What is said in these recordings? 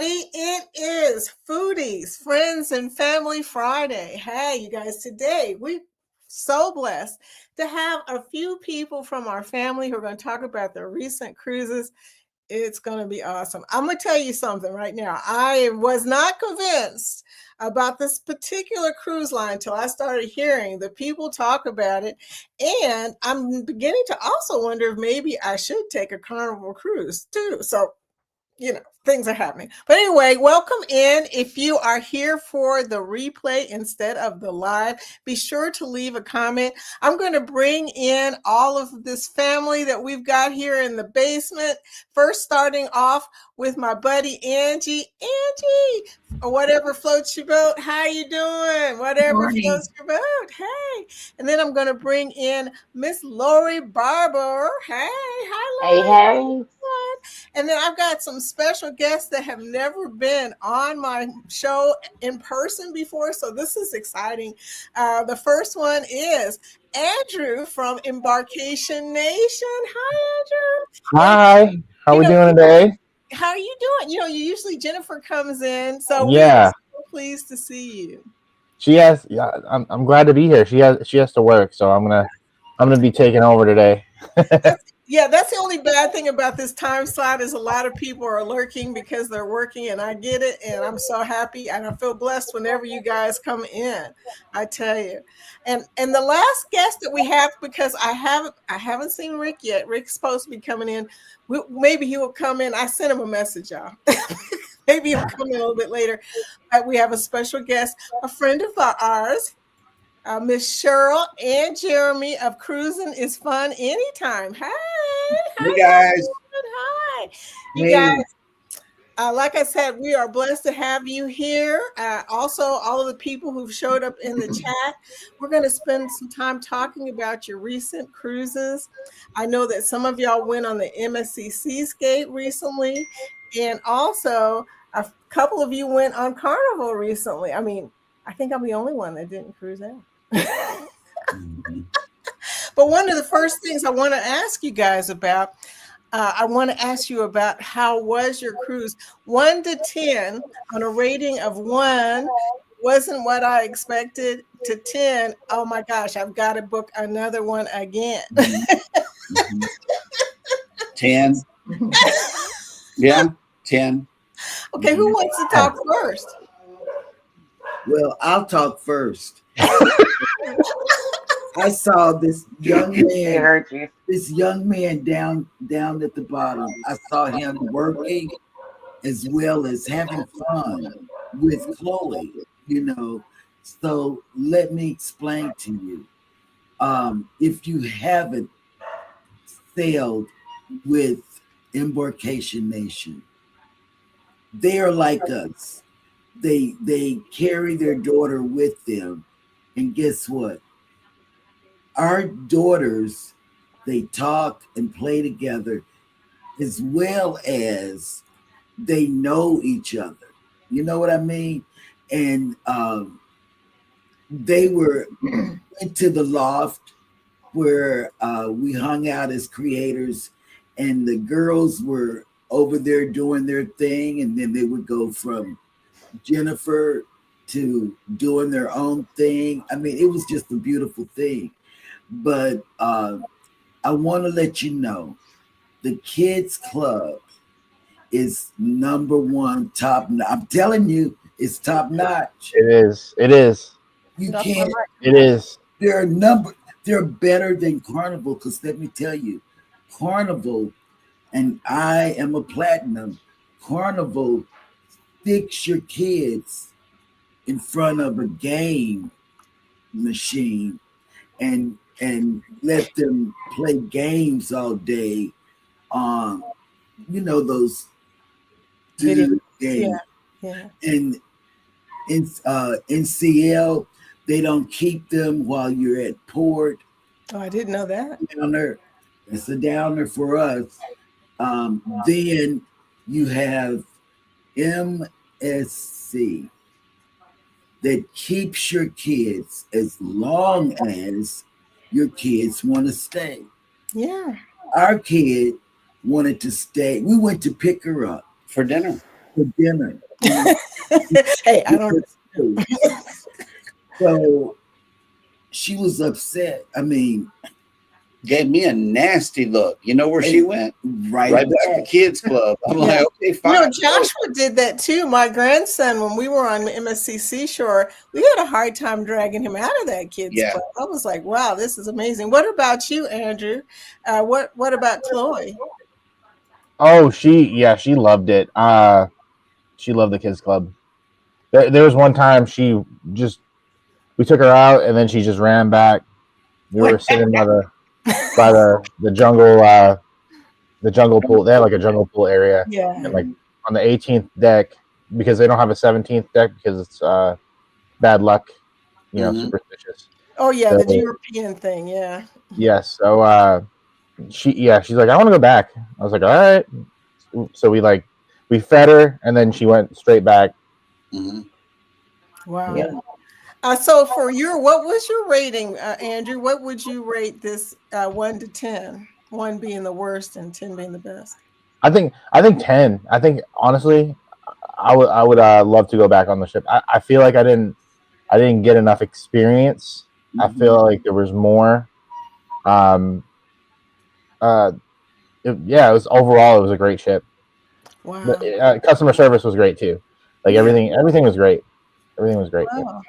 everybody. It is Foodies, Friends and Family Friday. Hey, you guys, today we're so blessed to have a few people from our family who are going to talk about their recent cruises. It's going to be awesome. I'm going to tell you something right now. I was not convinced about this particular cruise line until I started hearing the people talk about it. And I'm beginning to also wonder if maybe I should take a Carnival cruise too. So things are happening. But anyway, welcome in. If you are here for the replay instead of the live, be sure to leave a comment. I'm going to bring in all of this family that we've got here in the basement. First, starting off with my buddy Angie. Angie, or whatever floats your boat. How you doing? Whatever floats your boat. Hey. And then I'm going to bring in Miss Lori Barber. Hey. Hi, Lori. Hey. And then I've got some special guests that have never been on my show in person before. So this is exciting. The first one is Andrew from Embarkation Nation. Hi, Andrew. Hi. How we doing today? How are you doing? Usually Jennifer comes in. So yeah, we're so pleased to see you. She has. Yeah, I'm glad to be here. She has to work, so I'm gonna be taking over today. That's the only bad thing about this time slot is a lot of people are lurking because they're working, and I get it, and I'm so happy, and I feel blessed whenever you guys come in. I tell you, and the last guest that we have, because I haven't seen Rick yet. Rick's supposed to be coming in. Maybe he will come in. I sent him a message, y'all. Maybe he'll come in a little bit later. But we have a special guest, a friend of ours. Miss Cheryl and Jeremy of Cruising is Fun Anytime. Hey guys. Hi. You guys, like I said, we are blessed to have you here. Also, all of the people who've showed up in the chat. We're going to spend some time talking about your recent cruises. I know that some of y'all went on the MSC Seascape recently, and also a couple of you went on Carnival recently. I mean, I think I'm the only one that didn't cruise out. But one of the first things I want to ask you guys about, I want to ask you about how was your cruise? 1 to 10 on a rating of 1 wasn't what I expected, to 10. Oh my gosh, I've got to book another one again. 10. Yeah, 10. Okay, who wants to talk first? Well, I'll talk first. I saw this young man down at the bottom. I saw him working as well as having fun with Chloe, So let me explain to you. If you haven't sailed with Embarkation Nation, they are like us. They carry their daughter with them. And guess what? Our daughters, they talk and play together as well as they know each other. You know what I mean? And they were into the loft where we hung out as creators, and the girls were over there doing their thing, and then they would go from Jennifer to doing their own thing. I mean, it was just a beautiful thing. But I want to let you know, the Kids Club is number one top. I'm telling you, it's top notch. It is. You can't. It is. They're better than Carnival, because let me tell you, Carnival, and I am a platinum. Carnival sticks your kids in front of a game machine and let them play games all day on those games. Yeah. And in NCL, they don't keep them while you're at port. Oh, I didn't know that. Downer. It's a downer for us. Then you have MSC that keeps your kids as long as your kids want to stay. Yeah. Our kid wanted to stay. We went to pick her up for dinner. for dinner. Hey, I don't. So she was upset. I mean, gave me a nasty look. You know where she went? right back to the kids club. I'm Yeah. like, okay, fine. You know, Joshua did that too. My grandson, when we were on MSC Seashore, we had a hard time dragging him out of that kids club. I was like, wow, this is amazing. What about you, Andrew? What about Chloe? Oh, she loved it. She loved the kids club. There was one time we took her out and then she just ran back. We were sitting by the jungle pool. They have like a jungle pool area. Yeah. And like on the 18th deck, because they don't have a 17th deck because it's bad luck, superstitious. Oh yeah, the European thing, yeah. Yes. So she's like, I want to go back. I was like, all right. So we fed her and then she went straight back. Wow. Yeah. So what was your rating, Andrew? What would you rate this 1 to 10? 1 being the worst and 10 being the best. I think 10. I think honestly, I would love to go back on the ship. I feel like I didn't get enough experience. I feel like there was more. It was a great ship. Wow. Customer service was great too. Like everything was great. Everything was great. Wow.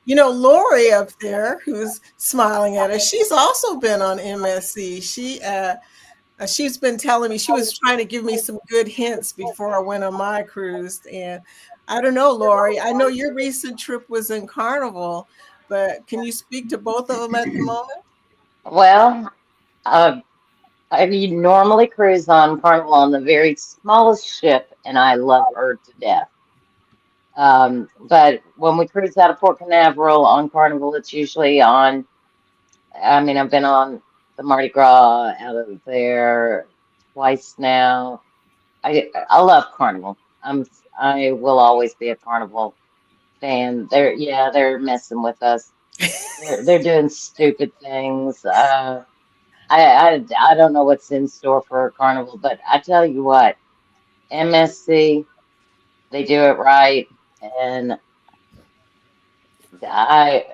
You know, Lori up there, who's smiling at us, she's also been on MSC. She's been telling me, she was trying to give me some good hints before I went on my cruise. And I don't know, Lori, I know your recent trip was in Carnival, but can you speak to both of them at the moment? Well, I normally cruise on Carnival on the very smallest ship, and I love her to death. But when we cruise out of Port Canaveral on Carnival, it's usually on, I've been on the Mardi Gras out of there twice now. I love Carnival. I will always be a Carnival fan. They're messing with us. They're doing stupid things. I don't know what's in store for Carnival, but I tell you what, MSC, they do it right, and I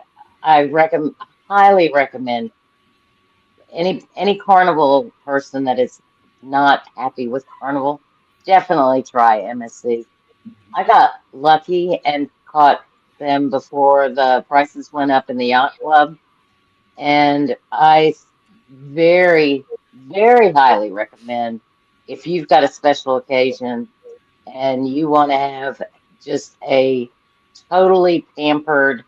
highly recommend any Carnival person that is not happy with Carnival, definitely try MSC. I got lucky and caught them before the prices went up in the yacht club, and I very, very highly recommend if you've got a special occasion and you want to have just a totally pampered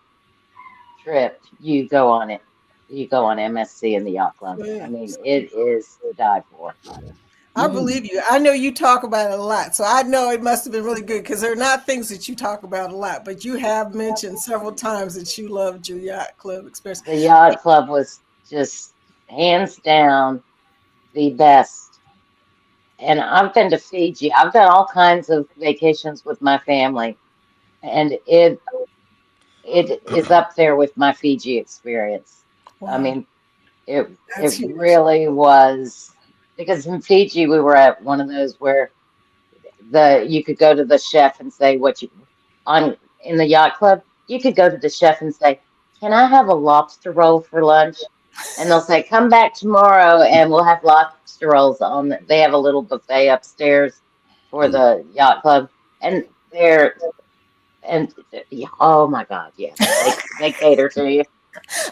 trip, you go on it. You go on MSC in the yacht club. Yeah. I mean, it is to die for. I believe you. I know you talk about it a lot, so I know it must have been really good because they're not things that you talk about a lot, but you have mentioned several times that you loved your yacht club experience. The yacht club was just hands down the best. And I've been to Fiji. I've done all kinds of vacations with my family, and it is up there with my Fiji experience. Wow. I mean, it huge. really was, because in Fiji we were at one of those where you could go to the chef and say in the yacht club, you could go to the chef and say, "Can I have a lobster roll for lunch?" And they'll say, "Come back tomorrow and we'll have lobster rolls on." They have a little buffet upstairs for the yacht club, and oh my God, yes, they cater to you.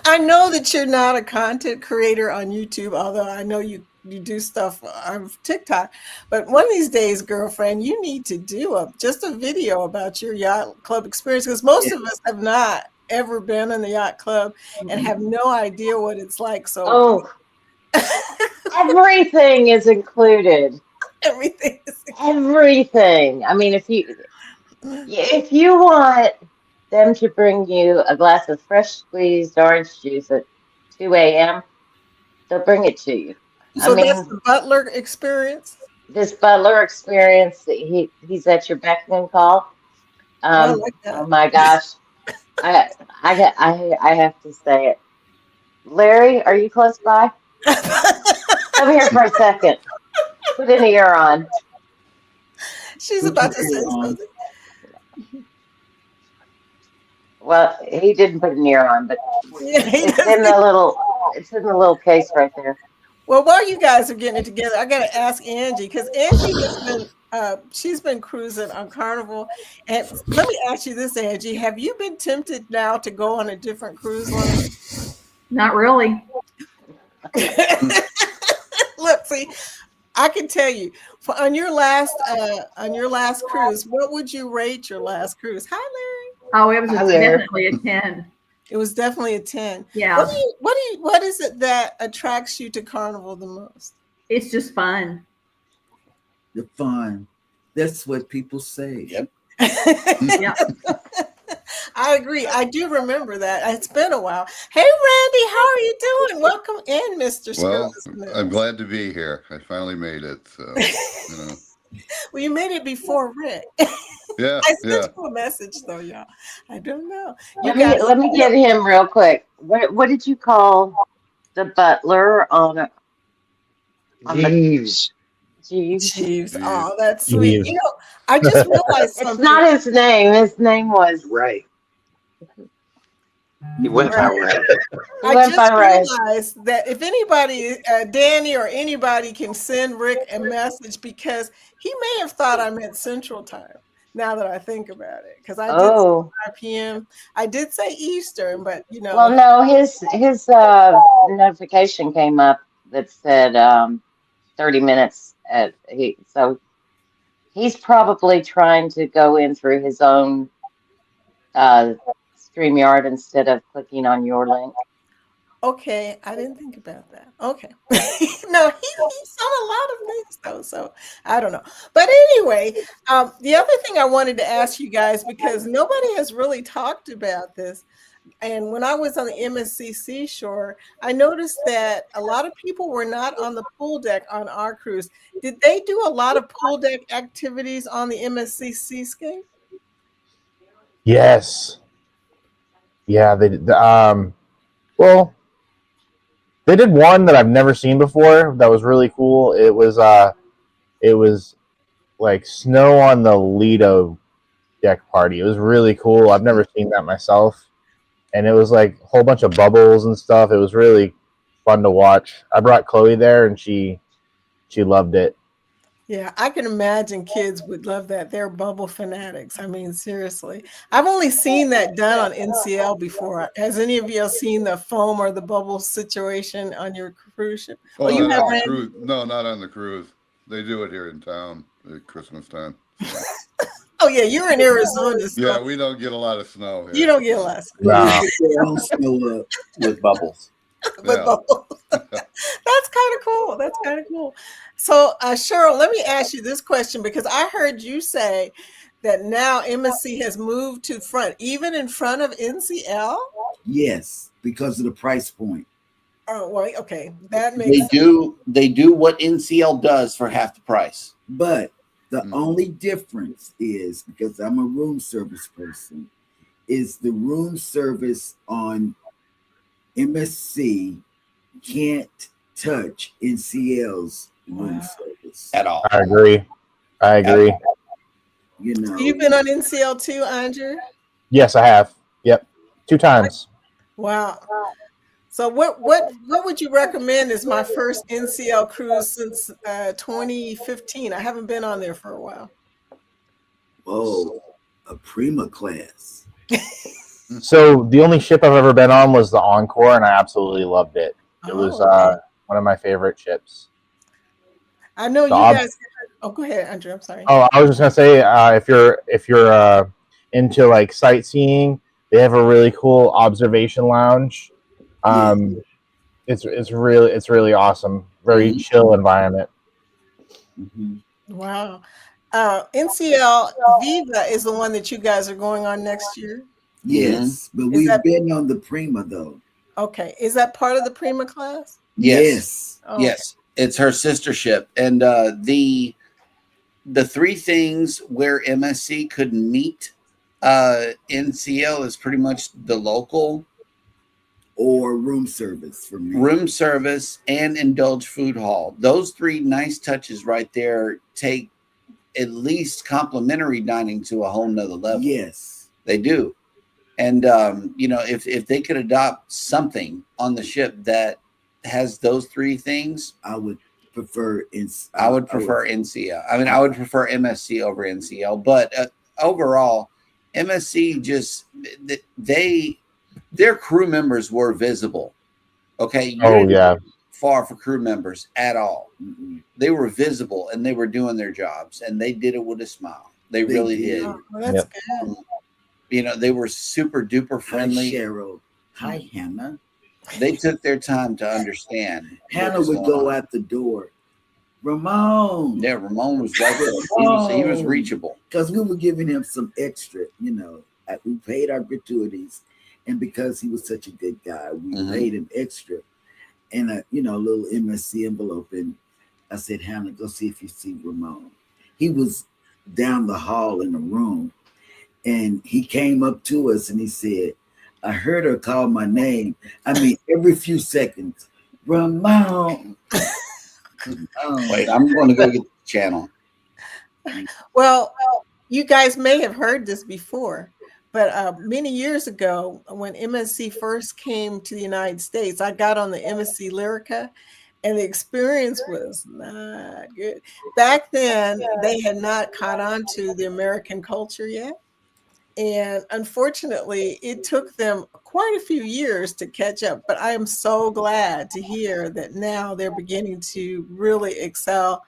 I know that you're not a content creator on YouTube, although I know you do stuff on TikTok. But one of these days, girlfriend, you need to do just a video about your yacht club experience, because most of us have not ever been in the yacht club and have no idea what it's like. So everything is included. Everything. Everything. I mean, if you want them to bring you a glass of fresh squeezed orange juice at 2 a.m., they'll bring it to you. So that's the butler experience? This butler experience, he's at your beck and call. I like that. Oh my gosh. I have to say it. Larry, are you close by? Come here for a second. Put an ear on. She's Put about your to say ear on. something. Well, he didn't put an ear on, but Yeah, he it's does. in the little case right there. Well, while you guys are getting it together, I got to ask Angie because Angie has been she's been cruising on Carnival, and let me ask you this, Angie: have you been tempted now to go on a different cruise line? Not really. Look, see, I can tell you on your last cruise, what would you rate your last cruise? Hi, Larry. Oh, it was Hi there. definitely a 10. It was definitely a 10. Yeah, What is it that attracts you to Carnival the most? it's just fun. The fun. That's what people say. Yep. Yeah. I agree. I do remember that. It's been a while. Hey, Randy, how are you doing? Welcome in, Mr. Well, Smith. I'm glad to be here. I finally made it. So, Well, you made it before Rick. yeah, I yeah. sent you a message though, y'all. I don't know. You Let me guys, let me get him real quick. What did you call the butler on the Jeeves. Jeeves? Jeeves. Jeez. Oh, that's sweet. Jeeves. I just realized It's something. not his name. His name was Right. He went by Ray. I went by just Ray. realized that if anybody, Danny or anybody can send Rick a message because he may have thought I meant Central Time now that I think about it. Because I did say Oh, 5 p.m. I did say Eastern, but well, no, his notification came up that said 30 minutes so he's probably trying to go in through his own StreamYard instead of clicking on your link. okay, I didn't think about that. Okay. No, he's on a lot of things though, so I don't know. But anyway, the other thing I wanted to ask you guys, because nobody has really talked about this, and when I was on the MSC shore, I noticed that a lot of people were not on the pool deck on our cruise. Did they do a lot of pool deck activities on the MSC Seascape? Yes. Yeah, they did. Well, they did one that I've never seen before. That was really cool. It was like snow on the Lido deck party. It was really cool. I've never seen that myself, and it was like a whole bunch of bubbles and stuff. It was really fun to watch. I brought Chloe there, and she loved it. Yeah, I can imagine kids would love that. They're bubble fanatics. I mean, seriously. I've only seen that done on NCL before. Has any of you seen the foam or the bubble situation on your cruise ship? Oh, Oh, you not have, on the Randy? cruise. No, not on the cruise. They do it here in town at Christmas time. So. Oh, yeah, you're in Arizona, so Yeah, we don't get a lot of snow here. you don't get less. Well, No. they get their own snow up. With bubbles. But Yeah. bubble. That's kind of cool. That's kind of cool. So, Cheryl, let me ask you this question because I heard you say that now MSC has moved to front, even in front of NCL. Yes, because of the price point. Oh, well, okay, that makes They sense. do what NCL does for half the price. But the Mm. only difference is, because I'm a room service person, is the room service on MSC can't touch NCL's room Wow. service. At all. I agree. You know, You've been on NCL too, Andrew? Yes, I have. Yep, 2 times. Wow. So what would you recommend as my first NCL cruise since 2015? I haven't been on there for a while. whoa, a Prima class. So the only ship I've ever been on was the Encore, and I absolutely loved it. It was Okay. one of my favorite ships. I know The you ob- guys. Oh, go ahead, Andrew. I'm sorry. Oh, I was just gonna say, if you're into like sightseeing, they have a really cool observation lounge. It's really awesome. Very chill environment. Mhm. Wow. NCL Viva is the one that you guys are going on next year. Yes, but Is we've that been on the Prima though. okay? Is that part of the Prima class? Yes. Oh, Yes. It's her sister ship. And the 3 things where MSC could meet NCL is pretty much the local, Or room service for me. room service, and indulge food hall. Those 3 nice touches right there take at least complimentary dining to a whole nother level. Yes. They do. And, if they could adopt something on the ship that has those three things, I would prefer I would prefer NCL. I mean, I would prefer MSC over NCL, but overall, MSC just their crew members were visible. Okay. You didn't far for crew members at all. Mm-mm. They were visible and they were doing their jobs and they did it with a smile. They really did. Oh, that's good. They were super duper friendly. Hi, Cheryl. Hi, Hannah. They took their time to understand. Hannah would go out the door. Ramon. Yeah, Ramon was right there. He was reachable. Because we were giving him some extra, we paid our gratuities. And because he was such a good guy, we paid him extra. And a little MSC envelope. And I said, Hannah, go see if you see Ramon. He was down the hall in the room. And he came up to us and he said, I heard her call my name. I mean, every few seconds, Ramon. Wait, I'm going to go get the channel. Well, you guys may have heard this before, but many years ago, when MSC first came to the United States, I got on the MSC Lyrica, and the experience was not good. Back then, they had not caught on to the American culture yet. And unfortunately, it took them quite a few years to catch up. But I am so glad to hear that now they're beginning to really excel.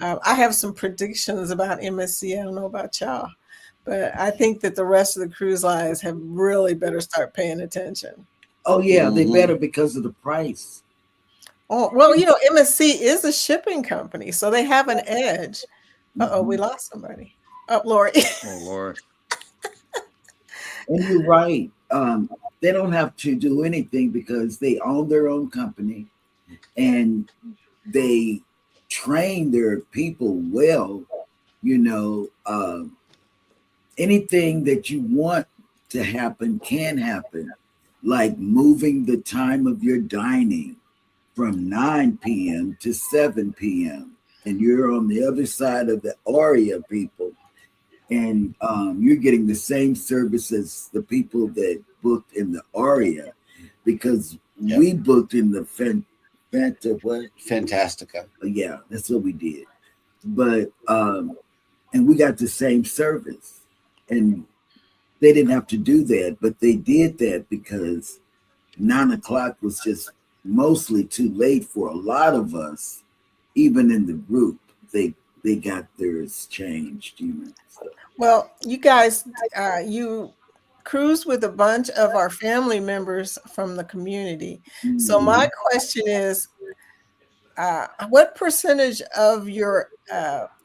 I have some predictions about MSC. I don't know about y'all, but I think that the rest of the cruise lines have really better start paying attention. Oh, yeah, they better because of the price. Oh, well, MSC is a shipping company, so they have an edge. Uh-oh, we lost somebody. Oh, Lori. Oh, Lord. And you're right. They don't have to do anything because they own their own company and they train their people well. Anything that you want to happen can happen, like moving the time of your dining from 9 p.m. to 7 p.m. And you're on the other side of the Aria people. And you're getting the same service as the people that booked in the Aria, because we booked in the Fantastica. Yeah, that's what we did. But and we got the same service, and they didn't have to do that, but they did that because 9 o'clock was just mostly too late for a lot of us, even in the group. They got theirs changed, So. Well, you guys, you cruise with a bunch of our family members from the community. So my question is, what percentage of your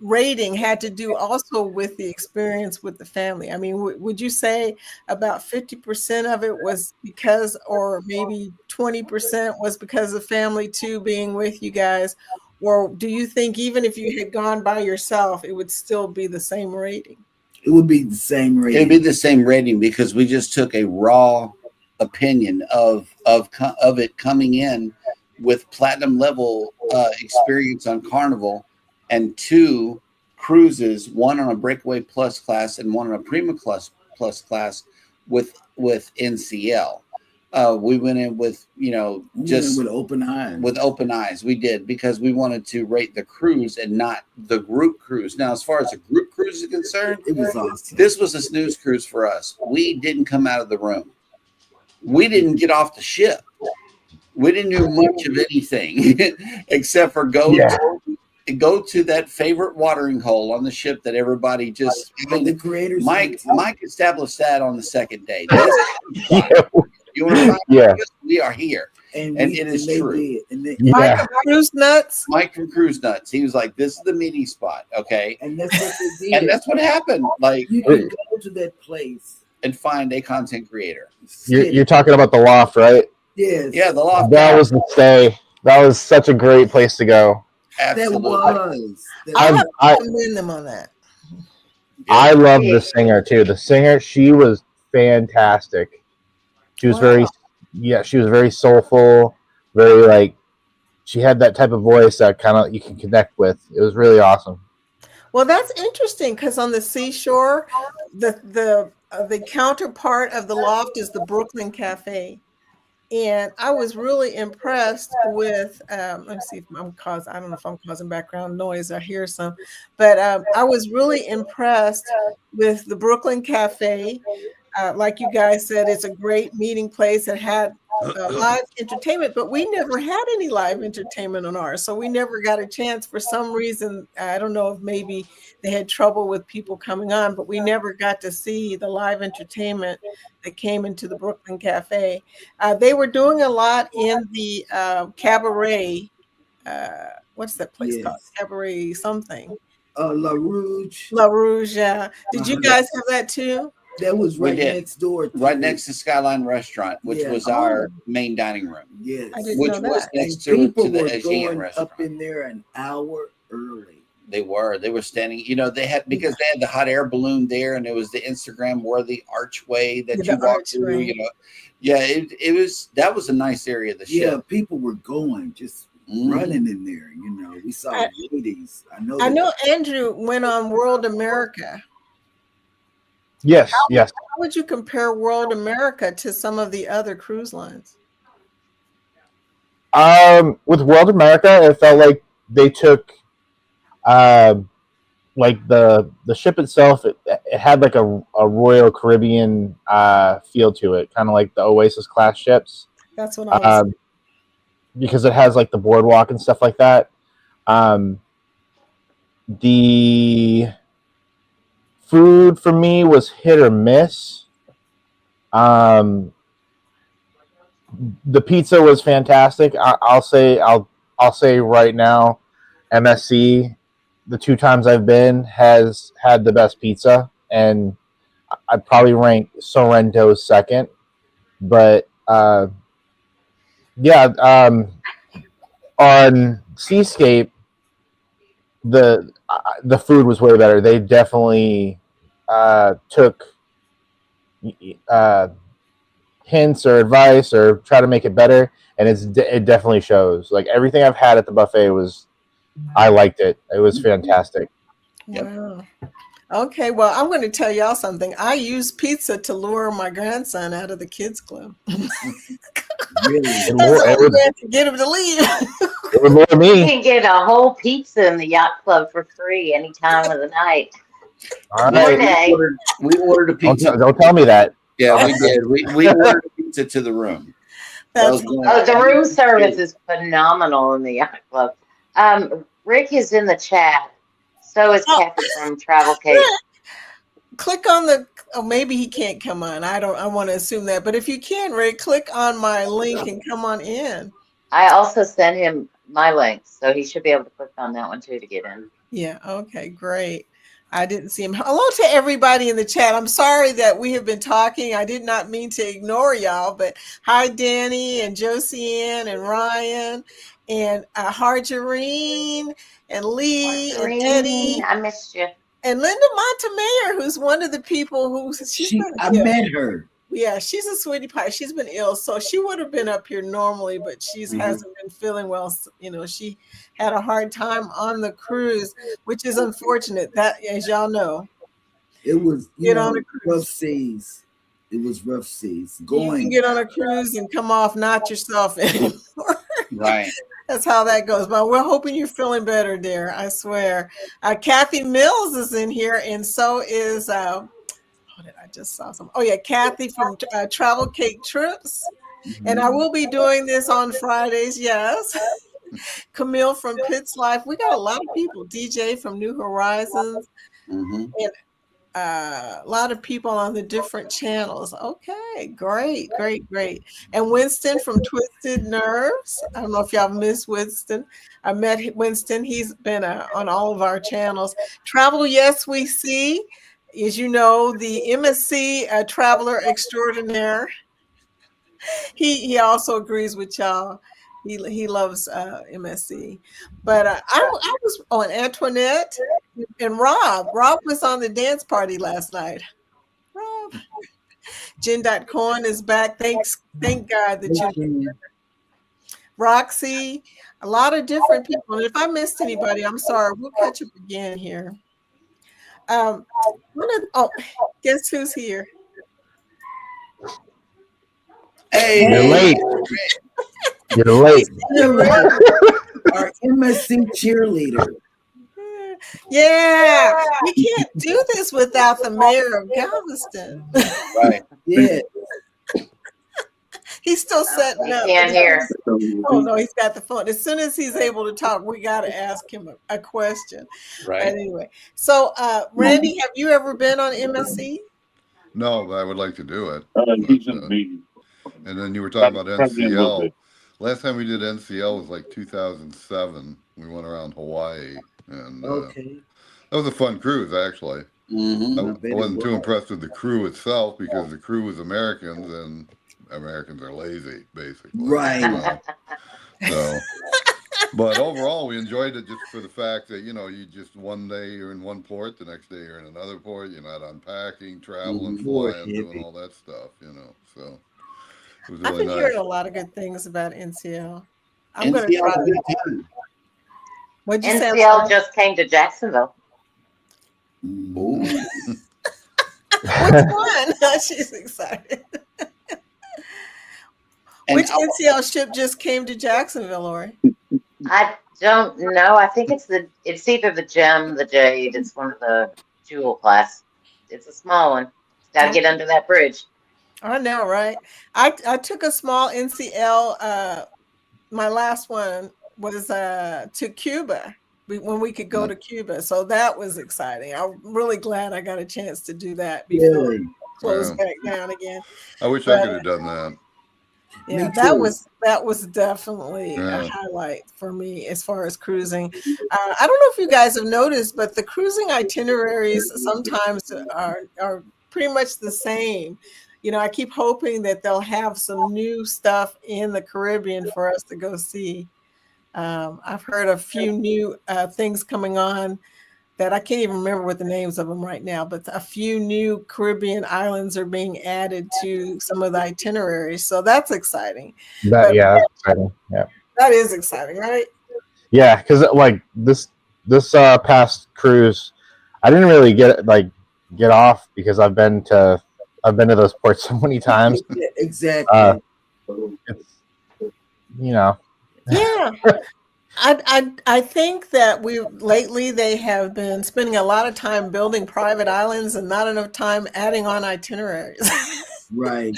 rating had to do also with the experience with the family? I mean, would you say about 50% of it was because, or maybe 20% was because of family too being with you guys? Or do you think even if you had gone by yourself, it would still be the same rating? It would be the same rating. It'd be the same rating because we just took a raw opinion of it coming in with platinum level experience on Carnival and 2 cruises, one on a Breakaway Plus class and one on a Prima Plus class with NCL. We went in with, just with open eyes. With open eyes, we did, because we wanted to rate the cruise and not the group cruise. Now, as far as the group cruise is concerned, it was awesome. This was a snooze cruise for us. We didn't come out of the room. We didn't get off the ship. We didn't do much of anything except for go to that favorite watering hole on the ship that everybody just. The creators. Mike established that on the second day. You want to find us? We are here. And it is true. Mike from Cruise Nuts. Mike from Cruise Nuts. He was like, "This is the meeting spot, okay?" And that's what they did. And that's what happened. Like, you can go to that place and find a content creator. You're talking about the Loft, right? Yes. Yeah, the Loft. That was the stay. That was such a great place to go. Absolutely. I commend them on that. I love the singer too. The singer, she was fantastic. She was she was very soulful, very she had that type of voice that kind of you can connect with. It was really awesome. Well, that's interesting because on the seashore, the counterpart of the loft is the Brooklyn Cafe. And I was really impressed with, let me see if I'm causing, I don't know if I'm causing background noise. I hear some, but I was really impressed with the Brooklyn Cafe. Like you guys said, it's a great meeting place. It had live entertainment, but we never had any live entertainment on ours. So we never got a chance for some reason. I don't know if maybe they had trouble with people coming on, but we never got to see the live entertainment that came into the Brooklyn Cafe. They were doing a lot in the cabaret. What's that place called? Yes. Cabaret something. La Rouge. La Rouge. Yeah. Did you guys have that too? That was We right did. next door. Right next to Skyline Restaurant, which Yeah. was our main dining room, Yes. I didn't which know was that. And next to people the were Aegean going restaurant. up in there an hour early. They were standing, you know, they had, because they had the hot air balloon there, and it was the Instagram worthy archway that The you walk through, archway. you know. Yeah, it was, that was a nice area of the Yeah, ship. people were going, just running in there. You know, we saw I- ladies. I know Andrew went on World America. Yes, yes. How would you compare World America to some of the other cruise lines? With World America, it felt like they took, like the ship itself. It had like a Royal Caribbean feel to it, kind of like the Oasis class ships. That's what I was. Because it has like the boardwalk and stuff like that. The food for me was hit or miss. The pizza was fantastic. I'll say right now, MSC, the 2 times I've been, has had the best pizza, and I'd probably rank Sorrento second. But yeah, on Seascape, the food was way better. They definitely took hints or advice or try to make it better, and it definitely shows. Like everything I've had at the buffet I liked it. It was fantastic. Wow. Okay, well, I'm going to tell y'all something. I use pizza to lure my grandson out of the kids club. Really? That's the only way to get him to leave. It would lure You me. can get a whole pizza in the yacht club for free any time of the night. All Or right. day. We ordered a pizza. Don't tell me that. Yeah, we did. We ordered a pizza to the room. That's Oh, the room service is phenomenal in the yacht club. Rick is in the chat. So is Kathy from Travel Cape. click on the, oh, maybe he can't come on. I want to assume that. But if you can, Ray, click on my link and come on in. I also sent him my link, so he should be able to click on that one too to get in. Yeah, okay, great. I didn't see him. Hello to everybody in the chat. I'm sorry that we have been talking. I did not mean to ignore y'all, but hi, Danny and Josiane and Ryan and Harjarine and Lee and Eddie. I missed you. And Linda Montemayor, who's one of the people who I met her. Yeah, she's a sweetie pie. She's been ill, so she would have been up here normally, but she's hasn't been feeling well. You know, she had a hard time on the cruise, which is unfortunate. That, as y'all know, it was rough seas. It was rough seas. You can get on a cruise and come off not yourself anymore. Right. That's how that goes. But we're hoping you're feeling better, dear. I swear. Kathy Mills is in here, and so is. I just saw some. Oh yeah, Kathy from Travel Cake Trips, and I will be doing this on Fridays. Yes, Camille from Pitts Life. We got a lot of people. DJ from New Horizons, and a lot of people on the different channels. Okay, great. And Winston from Twisted Nerves. I don't know if y'all miss Winston. I met Winston. He's been on all of our channels. Travel, yes, we see. As you know, the MSC traveler extraordinaire. He also agrees with y'all. He loves MSC. But I was on Antoinette and Rob. Rob was on the dance party last night. Rob. Jen.Cohen is back. Thank God that you. Roxy, a lot of different people. And if I missed anybody, I'm sorry. We'll catch up again here. Um, oh, guess who's here? Hey, You're late. You're late. Cheerleader. Our MSC cheerleader. Yeah, we can't do this without the mayor of Galveston. right. Yeah. He's still setting He up. can't hear. Oh no, he's got the phone. As soon as he's able to talk, we got to ask him a question. Right. Anyway, so Randy, have you ever been on MSC? No, but I would like to do it. He's in the meeting. And then you were talking about Probably a little NCL. bit. Last time we did NCL was like 2007. We went around Hawaii, and Okay. that was a fun cruise, actually. Mm-hmm. I wasn't too impressed with the crew itself because the crew was Americans, and Americans are lazy, basically. Right. So, but overall, we enjoyed it just for the fact that, you just one day you're in one port, the next day you're in another port, you're not unpacking, traveling, More flying, doing heavy. all that stuff, So it was I've really been nice. hearing a lot of good things about NCL. I'm going to NCL try is a good it. time. What'd you say? NCL just came to Jacksonville. Ooh. Which one? She's excited. And Which NCL ship just came to Jacksonville, Lori? I don't know. I think it's either the Gem, the Jade. It's one of the Jewel class. It's a small one. Got to get under that bridge. I know, right? I took a small NCL. My last one was to Cuba when we could go to Cuba, so that was exciting. I'm really glad I got a chance to do that before it closed back down again. I wish I could have done that. Yeah, Me that was definitely a Yeah. highlight for me as far as cruising. I don't know if you guys have noticed, but the cruising itineraries sometimes are pretty much the same. I keep hoping that they'll have some new stuff in the Caribbean for us to go see. I've heard a few new things coming on that I can't even remember what the names of them right now, but a few new Caribbean islands are being added to some of the itineraries. So that's exciting. That's exciting. Yeah. That is exciting, right? Yeah, because like this past cruise, I didn't really get off because I've been to those ports so many times. Yeah, exactly. It's Yeah. I think that lately they have been spending a lot of time building private islands and not enough time adding on itineraries. Right.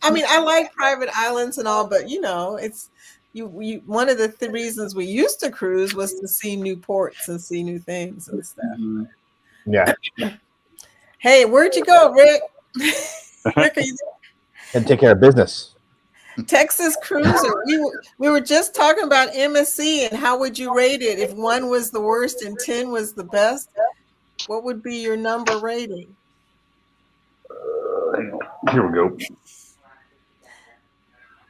I mean, I like private islands and all, but it's you one of the reasons we used to cruise was to see new ports and see new things and stuff. Mhm. Yeah. Hey, where'd you go, Rick? Rick, are you And take care of business. Texas Cruiser? We were just talking about MSC and how would you rate it if 1 was the worst and 10 was the best? What would be your number rating? Hang on. Here we go.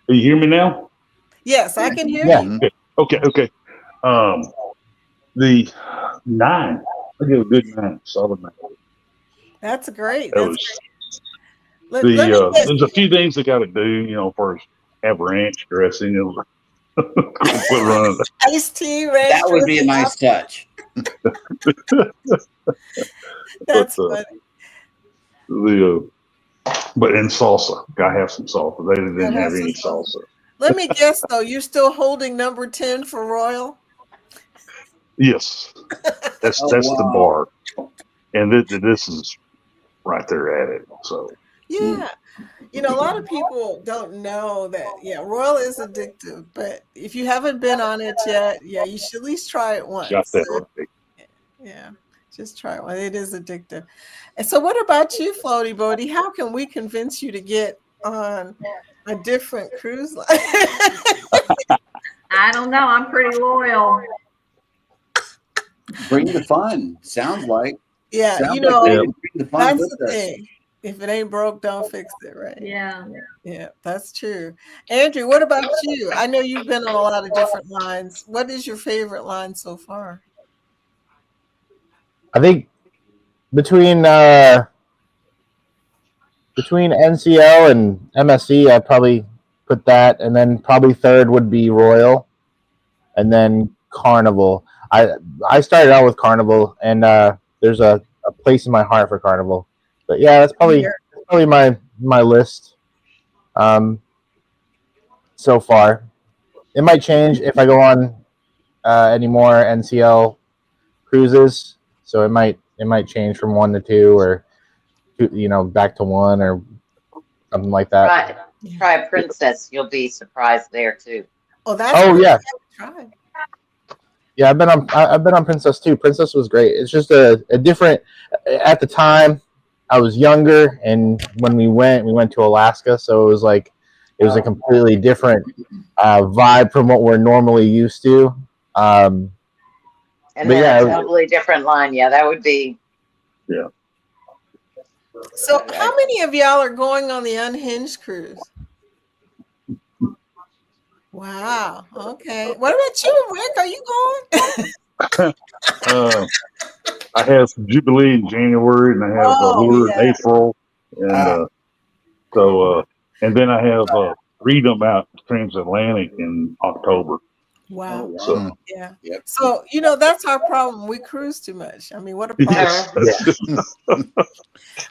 Can you hear me now? Yes, I can hear Yeah. you. Okay. The 9. I give a good 9. Solid 9. That's great. That That's was great. Let me guess. there's a few things they got to do, first have ranch dressing. Quit running. Iced tea, ranch That would be a dressing. nice touch. That's But, funny. But in salsa, gotta have some salsa. They didn't have any salsa. Let me guess though, you're still holding number 10 for Royal? Yes, that's the bar, and this is right there at it. So Yeah. A lot of people don't know that, Royal is addictive, but if you haven't been on it yet, you should at least try it once. got that right. Yeah, just try it. It is addictive. And so what about you, Floaty Bodie? How can we convince you to get on a different cruise line? I don't know. I'm pretty loyal. Bring the fun. Sounds like. Yeah, Sounds like they bring the fun that's with the us. thing. If it ain't broke, don't fix it, right? Yeah. Yeah, that's true. Andrew, what about you? I know you've been on a lot of different lines. What is your favorite line so far? I think between NCL and MSC, I'd probably put that, and then probably third would be Royal, and then Carnival. I started out with Carnival, and the there's a place in my heart for Carnival. But yeah, that's probably my list. So far, it might change if I go on any more NCL cruises. So it might change from 1 to 2 or back to 1 or something like that. Try Princess. You'll be surprised there too. Oh, that's yeah. Try. Yeah, I've been on Princess too. Princess was great. It's just a different. At the time, I was younger, and when we went to Alaska, so it was a completely different vibe from what we're normally used to. And then a totally different line. Yeah, that would be. Yeah. So, how many of y'all are going on the Unhinged cruise? Wow. Okay. What about you, Rick? Are you going? I have some Jubilee in January, and I have Allure in April, and and then I have Freedom out transatlantic in October. Wow. So yeah. So that's our problem. We cruise too much. I mean, what a problem!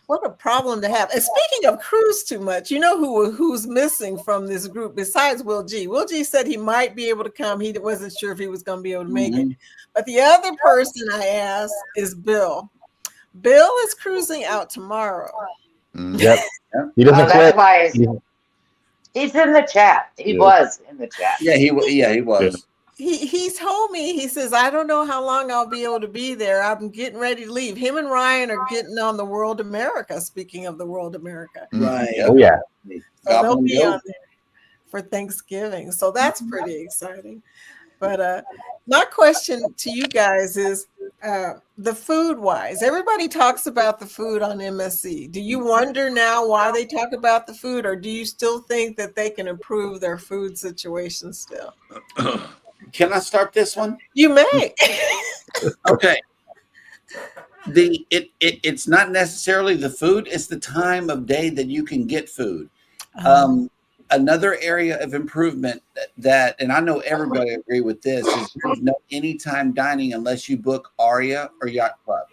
What a problem to have. And speaking of cruise too much, who's missing from this group besides Will G? Will G said he might be able to come. He wasn't sure if he was going to be able to make it. But the other person I asked is Bill. Bill is cruising out tomorrow. Yep. He doesn't quit. That's why he's in the chat. He was in the chat. Yeah, he was. He told me, he says, I don't know how long I'll be able to be there. I'm getting ready to leave. Him and Ryan are getting on the World America. Speaking of the World America. Right. Oh, yeah. So they'll be on there for Thanksgiving. So that's pretty exciting. But my question to you guys is the food wise. Everybody talks about the food on MSC. Do you wonder now why they talk about the food, or do you still think that they can improve their food situation still? Can I start this one? You may. Okay. It's not necessarily the food, it's the time of day that you can get food. Another area of improvement that, and I know everybody agree with this, is there's no anytime dining unless you book Aria or Yacht Club.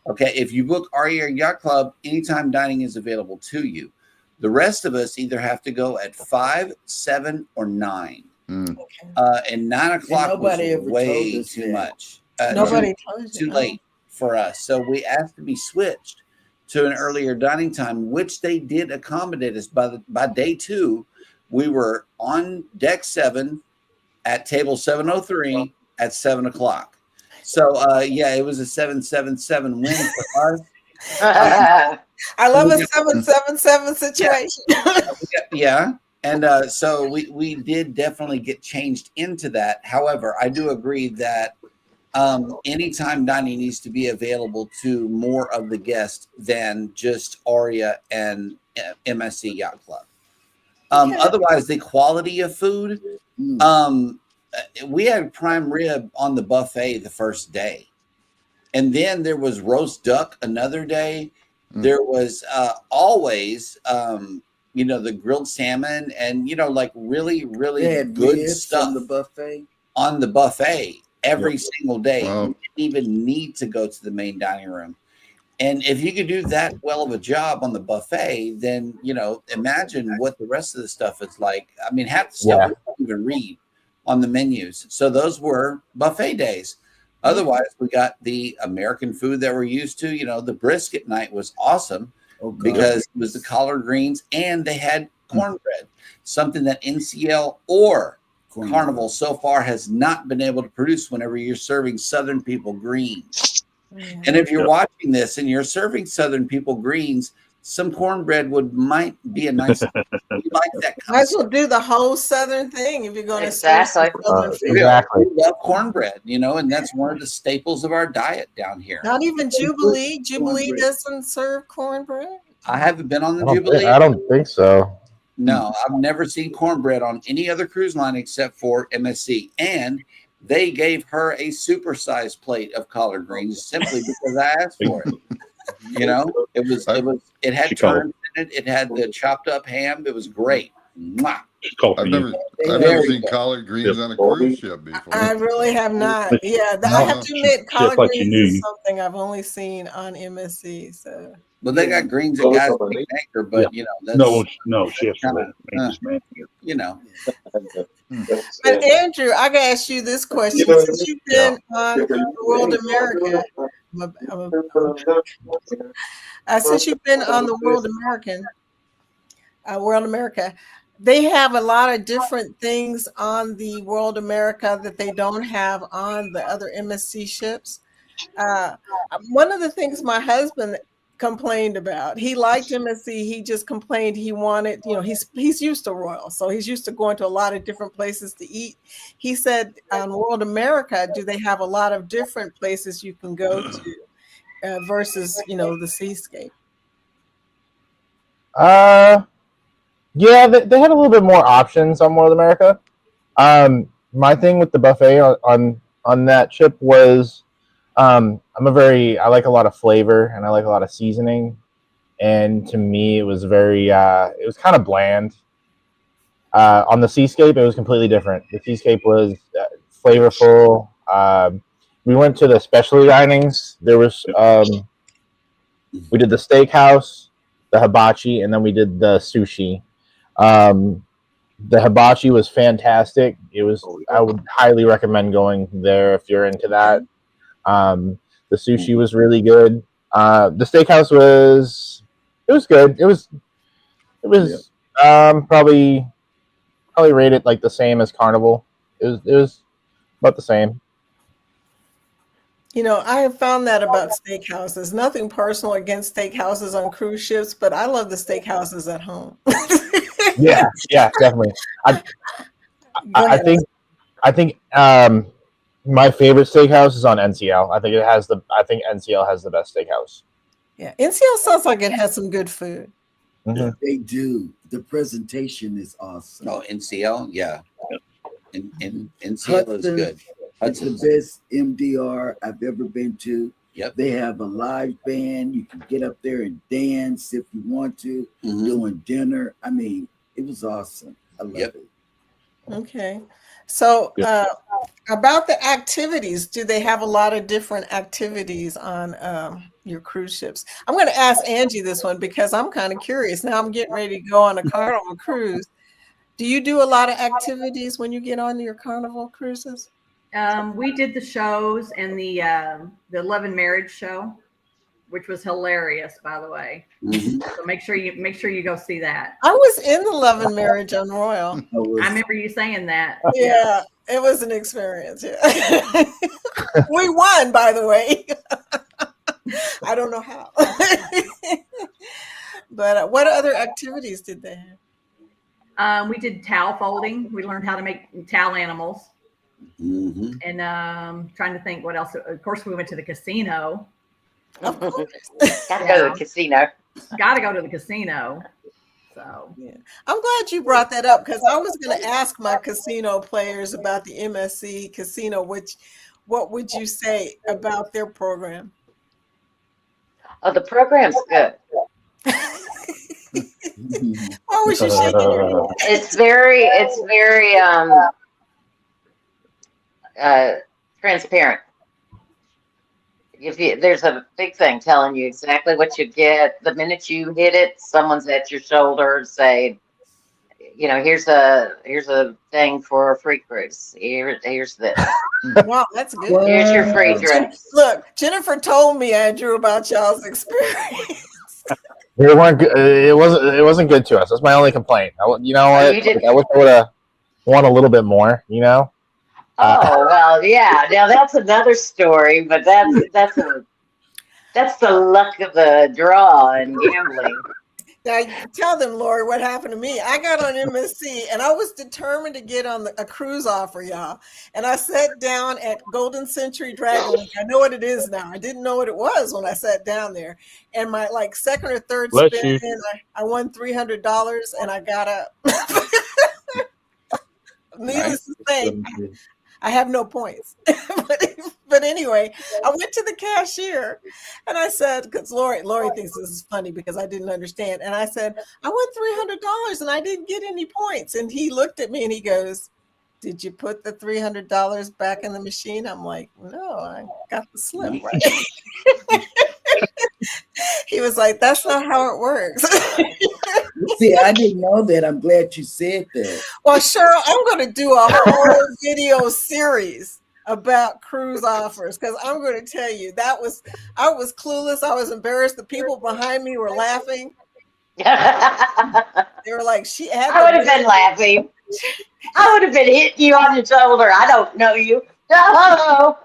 Okay, if you book Aria or Yacht Club, anytime dining is available to you. The rest of us either have to go at 5, 7, or 9. And 9 o'clock was way too much. Nobody told you. Too late for us. So we asked to be switched to an earlier dining time, which they did accommodate us. By day 2, we were on deck 7 at table 703 at 7 o'clock. So it was a 777 win for us. I love a 777 situation. Yeah. And so we did definitely get changed into that. However, I do agree that anytime dining needs to be available to more of the guests than just Aria and MSC Yacht Club. Otherwise, the quality of food, we had prime rib on the buffet the first day. And then there was roast duck another day. There was always, the grilled salmon and, really, really good stuff on the buffet every single day. Wow. You didn't even need to go to the main dining room. And if you could do that well of a job on the buffet, then, imagine what the rest of the stuff is like. I mean, half the stuff we don't even read on the menus. So those were buffet days. Otherwise, we got the American food that we're used to. The brisket night was awesome because it was the collard greens and they had cornbread, something that NCL or Carnival so far has not been able to produce whenever you're serving Southern people greens. And if you're watching this and you're serving Southern people greens, some cornbread might be a nice. You like that? Might as well do the whole Southern thing if you're going to exactly. Exactly. We love cornbread, and that's one of the staples of our diet down here. Not even Jubilee. Jubilee doesn't serve cornbread. I haven't been on the Jubilee. I don't think so. No, I've never seen cornbread on any other cruise line except for MSC, and they gave her a supersized plate of collard greens simply because I asked for it. It had turns in it. It had the chopped up ham. It was great. Mwah. She's called I've me. never There we seen go. collard greens on a cruise ship before. I really have not. Yeah, I have to admit, Chef collard like you greens knew. is something I've only seen on MSC. So Well, they got greens at guys like Anchor, but you know that's No, chef's kind the of maintenance man. you know. but Andrew, I gotta ask you this question. Since you've been on World America, since you've been on the World America, they have a lot of different things on the World America that they don't have on the other MSC ships. One of the things my husband complained about, he liked MSC, he just complained he wanted, he's used to Royal, so he's used to going to a lot of different places to eat. He said on World America, do they have a lot of different places you can go to versus the seascape? Yeah, they had a little bit more options on World America. My thing with the buffet on that ship was I like a lot of flavor and I like a lot of seasoning, and to me it was it was kind of bland. On the seascape, it was completely different. The seascape was flavorful. We went to the specialty dinings. There was we did the steakhouse, the hibachi, and then we did the sushi. The hibachi was fantastic. I would highly recommend going there if you're into that. The sushi was really good. The steakhouse was good. It was probably rated like the same as Carnival. It was about the same. I have found that about steakhouses. Nothing personal against steakhouses on cruise ships, but I love the steakhouses at home. Yeah, definitely. I think my favorite steakhouse is on NCL. I think NCL has the best steakhouse. Yeah, NCL sounds like it has some good food. Mm-hmm. They do. The presentation is awesome. Oh, NCL, yeah. And NCL is Hudson, good. It's the best MDR I've ever been to. Yep. They have a live band. You can get up there and dance if you want to, doing dinner. I mean, it was awesome. I love it. Okay. So about the activities, do they have a lot of different activities on your cruise ships? I'm going to ask Angie this one because I'm kind of curious. Now I'm getting ready to go on a Carnival cruise. Do you do a lot of activities when you get on your Carnival cruises? We did the shows and the Love and Marriage show, which was hilarious, by the way. So make sure you go see that. I was in the Love and Marriage on Royal. I remember you saying that. Yeah, it was an experience. Yeah. We won, by the way. I don't know how. But what other activities did they have? We did towel folding. We learned how to make towel animals. And trying to think what else. Of course, we went to the casino. Gotta go to the casino. Gotta go to the casino. So yeah, I'm glad you brought that up because I was going to ask my casino players about the MSC casino. What would you say about their program? Oh, the program's good. Why was you shaking your head? It's very transparent. There's a big thing telling you exactly what you get the minute you hit it. Someone's at your shoulder saying, here's a thing for a free cruise. Here's this. Wow, that's good. Here's your free drink. Look, Jennifer told me, Andrew, about y'all's experience. They weren't good. It wasn't good to us. That's my only complaint. You know what? I wish I would have won a little bit more. Oh well, yeah. Now that's another story, but that's the luck of the draw in gambling. Now tell them, Lori, what happened to me. I got on MSC and I was determined to get on a cruise offer, y'all. And I sat down at Golden Century Dragon Lake. I know what it is now. I didn't know what it was when I sat down there. And my second or third spin, I won $300 and I got up. Needless to say, I have no points. But anyway, I went to the cashier and I said, because Lori thinks this is funny because I didn't understand. And I said, I won $300 and I didn't get any points. And he looked at me and he goes, did you put the $300 back in the machine? I'm like, no, I got the slip right. He was like, that's not how it works. See, I didn't know that. I'm glad you said that. Well, Cheryl, I'm going to do a whole video series about cruise offers because I'm going to tell you I was clueless. I was embarrassed. The people behind me were laughing. They were like, she had. I would have been laughing. I would have been hitting you on the shoulder. I don't know you. No.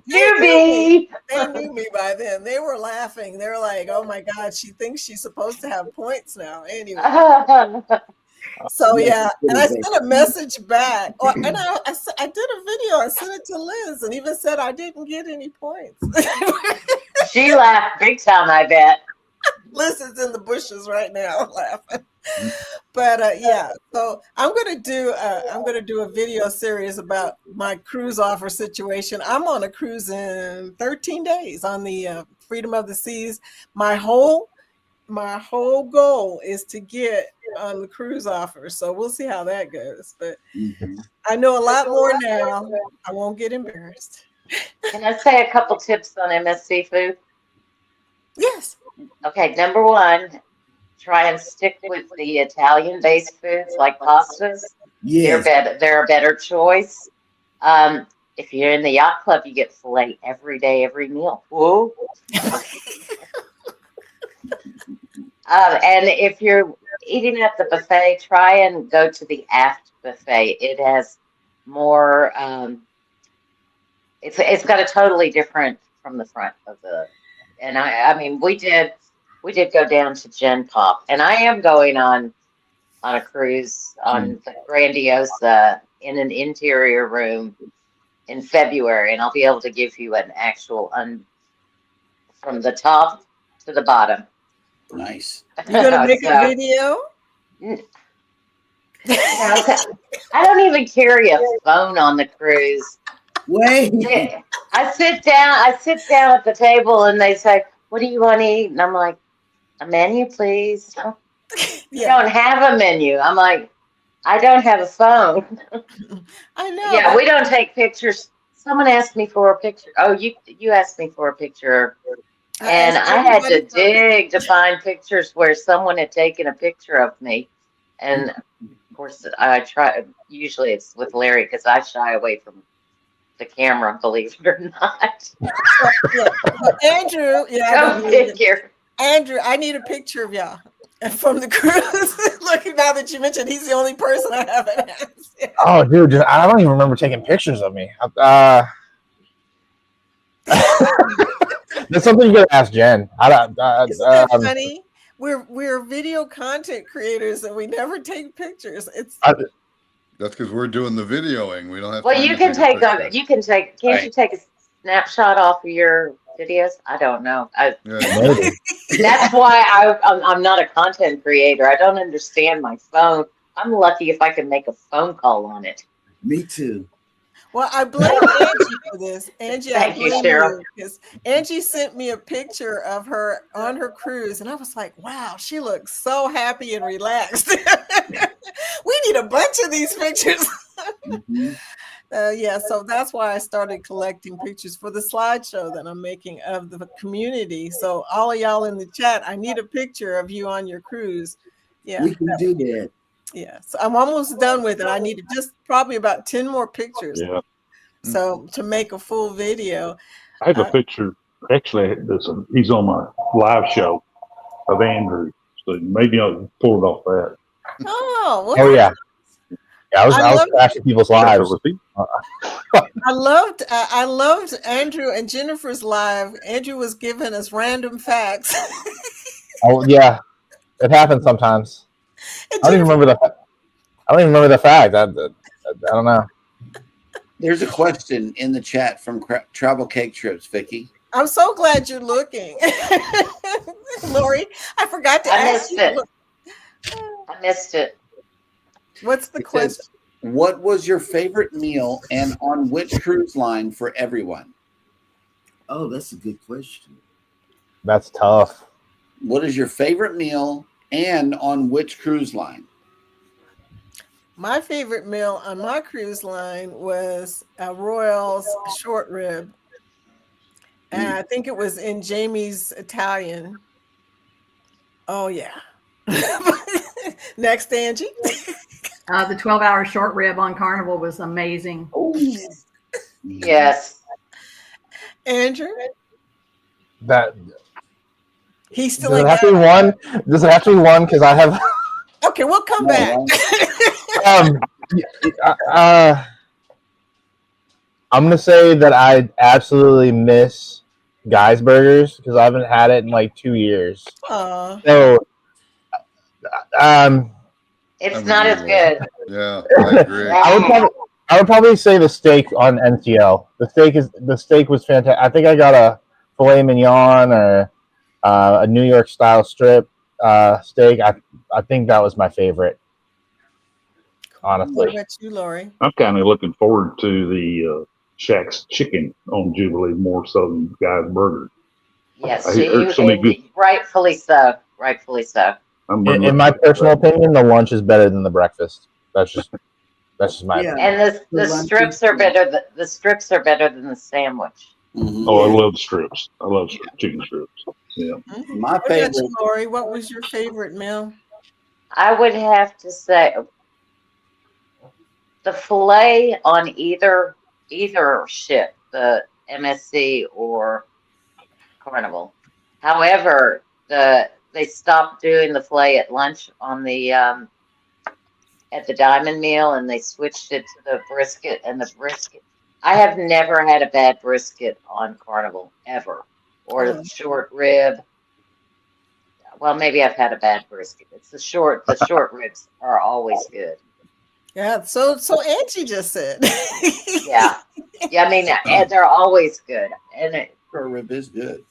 Newbie. They knew me by then. They were laughing. They were like, oh my God, she thinks she's supposed to have points now. Anyway. So yeah, and I sent a message back. And I did a video. I sent it to Liz and even said I didn't get any points. She laughed big time, I bet. Liz is in the bushes right now laughing. But yeah, so I'm gonna do a video series about my cruise offer situation. I'm on a cruise in 13 days on the Freedom of the Seas. My whole goal is to get on the cruise offer. So we'll see how that goes. But I know a lot more now. I won't get embarrassed. Can I say a couple tips on MSC food? Yes. Okay, number one, try and stick with the Italian-based foods like pastas. Yes. They're a better choice. If you're in the yacht club, you get filet every day, every meal. Whoa. And if you're eating at the buffet, try and go to the aft buffet. It has more. It's got a totally different from the front of the. And I mean, we did go down to Gen Pop, and I am going on a cruise on the Grandiosa in an interior room in February, and I'll be able to give you an actual from the top to the bottom. Nice. You're gonna make a video? I don't even carry a phone on the cruise. Wait. I sit down at the table and they say, what do you want to eat? And I'm like, a menu, please. You don't have a menu. I'm like, I don't have a phone. I know. Yeah, we don't take pictures. Someone asked me for a picture. Oh, you asked me for a picture. And I had to dig to find pictures where someone had taken a picture of me. And of course, I try. Usually it's with Larry because I shy away from the camera, believe it or not. Andrew, Andrew, I need a picture of y'all from the cruise. Look, now that you mentioned, he's the only person I haven't asked. Oh, dude, I don't even remember taking pictures of me. That's something you gotta ask Jen. Isn't that funny? We're video content creators and we never take pictures. That's because we're doing the videoing. We don't have. Well, you can take. Can't you take a snapshot off of your videos? I don't know. That's why I'm not a content creator. I don't understand my phone. I'm lucky if I can make a phone call on it. Me too. Well, I blame Angie for this. Angie, Thank you, Cheryl. Because Angie sent me a picture of her on her cruise, and I was like, wow, she looks so happy and relaxed. We need a bunch of these pictures. Yeah, so that's why I started collecting pictures for the slideshow that I'm making of the community. So all of y'all in the chat, I need a picture of you on your cruise. Yeah, we can do that. Yeah, so I'm almost done with it. I need just probably about 10 more pictures. Yeah. So to make a full video. I have a picture. Actually, he's on my live show of Andrew. So maybe I'll pull it off that. Oh, yeah. Yeah, I was crashing people's lives. I loved Andrew and Jennifer's live. Andrew was giving us random facts. Oh yeah, it happens sometimes. I don't even remember the fact. I don't know. There's a question in the chat from Travel Cake Trips, Vicky. I'm so glad you're looking. Lori, I forgot to ask you. I missed it. What's the question? What was your favorite meal and on which cruise line for everyone? Oh, that's a good question. That's tough. What is your favorite meal and on which cruise line? My favorite meal on my cruise line was a Royals short rib. And I think it was in Jamie's Italian. Oh, yeah. Next, Angie. The 12-hour short rib on Carnival was amazing. Yes. Andrew? That He's still does in it have to be one? Does it have to be one? Because I have. Okay, we'll come back. I'm gonna say that I absolutely miss Guy's Burgers because I haven't had it in like 2 years. So, it's not as good. Yeah, I agree. I would probably say the steak on NCL. The steak was fantastic. I think I got a filet mignon or a New York style strip steak. I think that was my favorite. Honestly. What about you, Lori? I'm kind of looking forward to the Shaq's Chicken on Jubilee more so than Guy's Burger. Yes, rightfully so. Rightfully so. In my personal opinion, the lunch is better than the breakfast. That's just my opinion. And the strips are better. The strips are better than the sandwich. Mm-hmm. Oh, I love strips. I love chicken strips. Yeah. Mm-hmm. My What favorite. about you, Lori? What was your favorite meal? I would have to say the filet on either ship, the MSC or Carnival. However, they stopped doing the filet at lunch on the at the Diamond Meal, and they switched it to the brisket. And the brisket, I have never had a bad brisket on Carnival ever, or the short rib. Well, maybe I've had a bad brisket. It's the short ribs are always good. Yeah, so Angie just said. Yeah. I mean, they're always good, and short rib is good.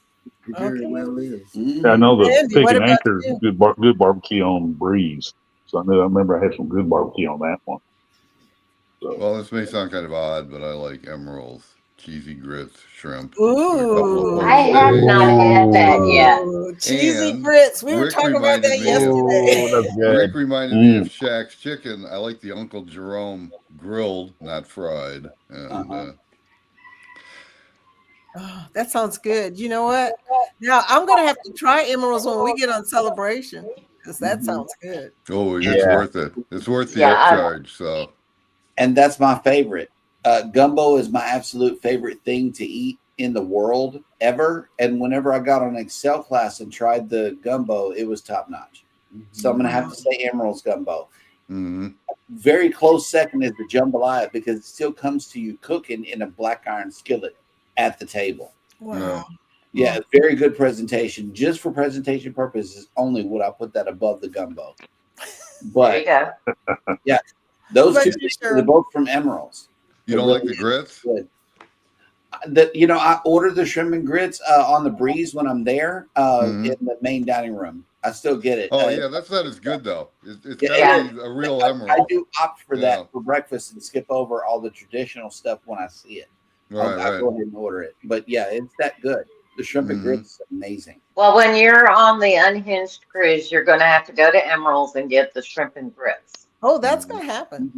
It very well is. Mm-hmm. I know the Andy, Pig and Anchor good barbecue on Breeze. So I remember I had some good barbecue on that one. So. Well, this may sound kind of odd, but I like Emerald's cheesy grits, shrimp. Ooh, I have not had that yet. Cheesy grits. We were talking about that yesterday. That's good. Rick reminded me of Shaq's Chicken. I like the Uncle Jerome grilled, not fried. And oh, that sounds good. You know what? Now I'm gonna have to try Emerald's when we get on Celebration because that sounds good. Oh, it's worth it. It's worth the upcharge. So, and that's my favorite. Gumbo is my absolute favorite thing to eat in the world ever. And whenever I got on Excel class and tried the gumbo, it was top notch. So I'm gonna have to say Emerald's gumbo. Mm-hmm. Very close second is the jambalaya because it still comes to you cooking in a black iron skillet at the table. Wow. Yeah, very good presentation. Just for presentation purposes only would I put that above the gumbo. But yeah, those two they're both from Emerald's. You don't like the grits? Good. I order the shrimp and grits on the Breeze when I'm there in the main dining room. I still get it. Oh yeah, that's not as good though. It's gotta be a real Emerald. I do opt for that for breakfast and skip over all the traditional stuff when I see it. I'll go ahead and order it. But yeah, it's that good. The shrimp and grits is amazing. Well, when you're on the Unhinged cruise, you're going to have to go to Emerald's and get the shrimp and grits. Oh, that's going to happen.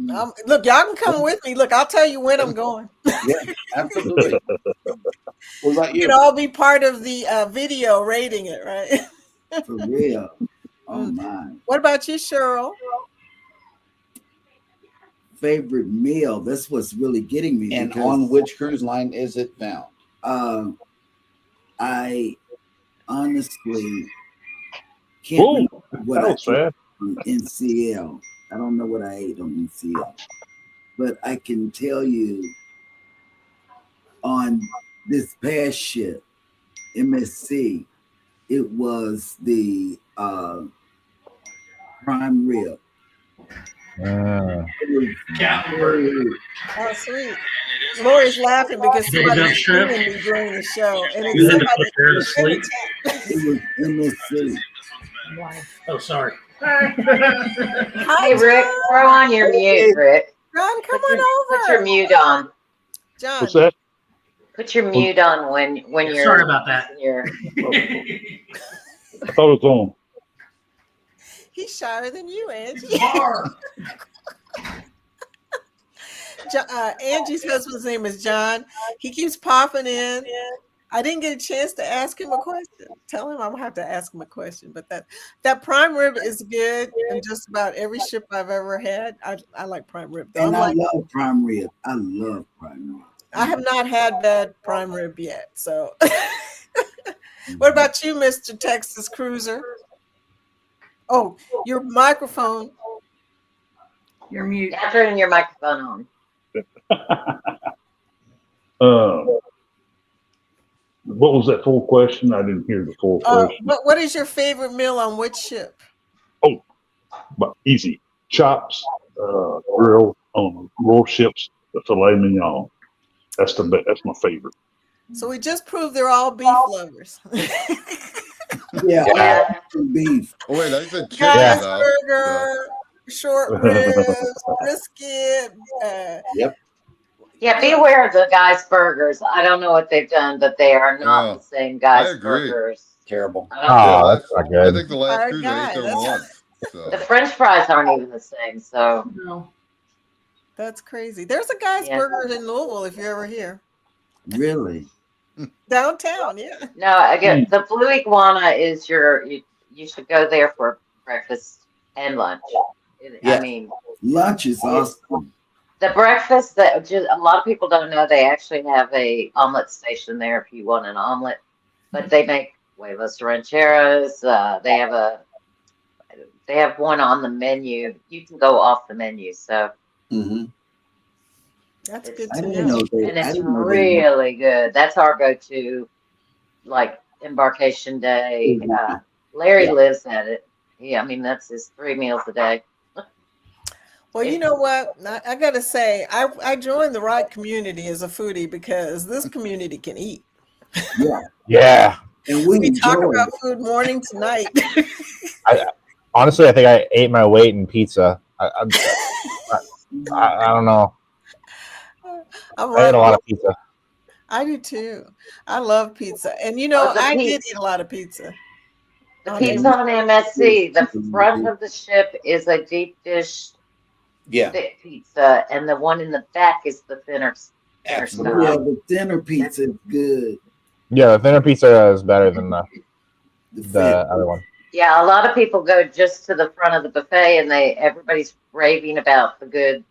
Look, y'all can come with me. Look, I'll tell you when I'm going. Yeah, absolutely. What about you? You can all be part of the video rating it, right? For real. Oh, my. What about you, Cheryl? Favorite meal. That's what's really getting me. And on which cruise line is it found? I honestly can't remember what I ate on NCL. I don't know what I ate on NCL. But I can tell you on this past ship, MSC, it was the prime rib. Oh, sweet. Lori's laughing because somebody's screaming me during the show. And it's somebody it was MSC. Oh, sorry. Hey, Rick, throw on your mute, Rick. John, come Put on your over. mute on. John. What's that? Put your mute on when you're. Sorry about that. I thought it was on. He's shyer than you, Angie. Bar. Angie's husband's name is John. He keeps popping in. I didn't get a chance to ask him a question. Tell him I'm gonna have to ask him a question. But that prime rib is good in just about every ship I've ever had. I like prime rib. And I love prime rib. I love prime rib. I have not had bad prime rib yet. So, what about you, Mr. Texas Cruiser? Oh, your microphone. You're mute. Yeah, turn your microphone on. What was that full question? I didn't hear the full question. What is your favorite meal on which ship? Oh, but easy. Chops, grill on roll ships, the filet mignon. That's the best. That's my favorite. So we just proved they're all beef lovers. Yeah, beef. Oh, wait, I said chicken. Guys, Now. burger, short ribs, brisket. Yep. Yeah, be aware of the Guys Burgers. I don't know what they've done, but they are not the same Guys Burgers. Terrible. Oh, that's not good. I think the last cruise I ate there once. So. The French fries aren't even the same. So No. That's crazy. There's a Guys Burger in Louisville if you're ever here. Really? Downtown, yeah. no, again, the Blue Iguana is you should go there for breakfast and lunch. Yeah. I mean, lunch is awesome. The breakfast that just a lot of people don't know, they actually have a omelet station there if you want an omelet. But they make huevos rancheros. They have one on the menu. You can go off the menu. So that's good I to didn't know. know and it's really good. That's our go-to, like embarkation day. Larry lives at it. I mean that's his 3 meals a day. Well, you know what? I got to say, I joined the right community as a foodie because this community can eat. Yeah. And we talk about food morning to night. Honestly, I think I ate my weight in pizza. I don't know. I ate a lot of pizza. I do too. I love pizza. And I did eat a lot of pizza. The pizza on MSC, the front of the ship is a deep dish thick pizza, and the one in the back is the thinner stuff. Yeah, the thinner pizza is good. Yeah, the thinner pizza is better than the other one. Yeah, a lot of people go just to the front of the buffet, and everybody's raving about the good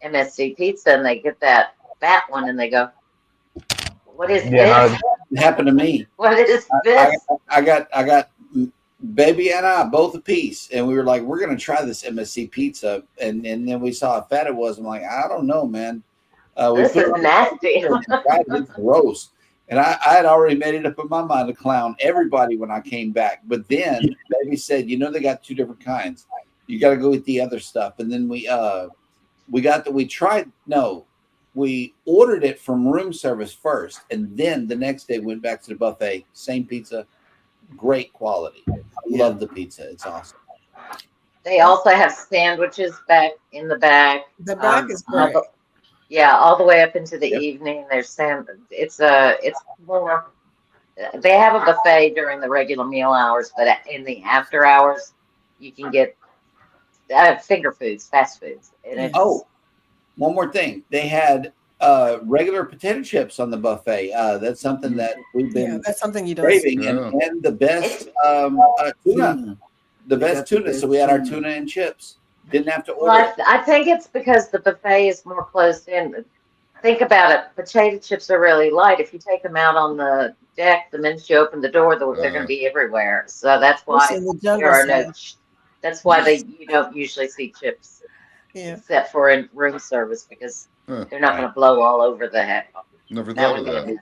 MSC pizza, and they get that fat one, and they go, "What is this?" It happened to me. What is this? I got baby and I both a piece, and we were like, we're gonna try this MSC pizza, and then we saw how fat it was. I'm like, I don't know, man. This is nasty. It's gross. And I had already made it up in my mind to clown everybody when I came back. But then baby said, they got 2 different kinds. You got to go with the other stuff. And then we ordered it from room service first, and then the next day went back to the buffet. Same pizza. Great quality. I love the pizza. It's awesome. They also have sandwiches back in the back. The back is great. All the way up into the evening. There's it's more. They have a buffet during the regular meal hours, but in the after hours, you can get finger foods, fast foods. And one more thing. They had regular potato chips on the buffet. That's something that we've been that's something you don't craving, and the best tuna. The best tuna. So we had our tuna and chips. Didn't have to order. Well, I think it's because the buffet is more closed in. Think about it. Potato chips are really light. If you take them out on the deck, the minute you open the door, they're going to be everywhere. So that's why there are no. That's why you don't usually see chips, except for in room service, because they're not going to blow all over the head. Never thought of that.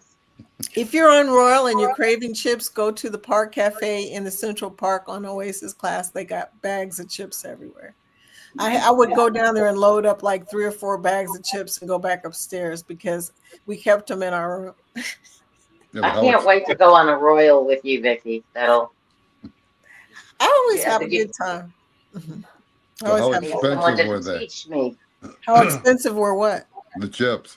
If you're on Royal and you're craving chips, go to the Park Cafe in the Central Park on Oasis Class. They got bags of chips everywhere. I would go down there and load up like 3 or 4 bags of chips and go back upstairs because we kept them in our room. I can't wait to go on a Royal with you, Vicky. I always have a good time. How expensive were they? Teach me. How expensive were what? The chips.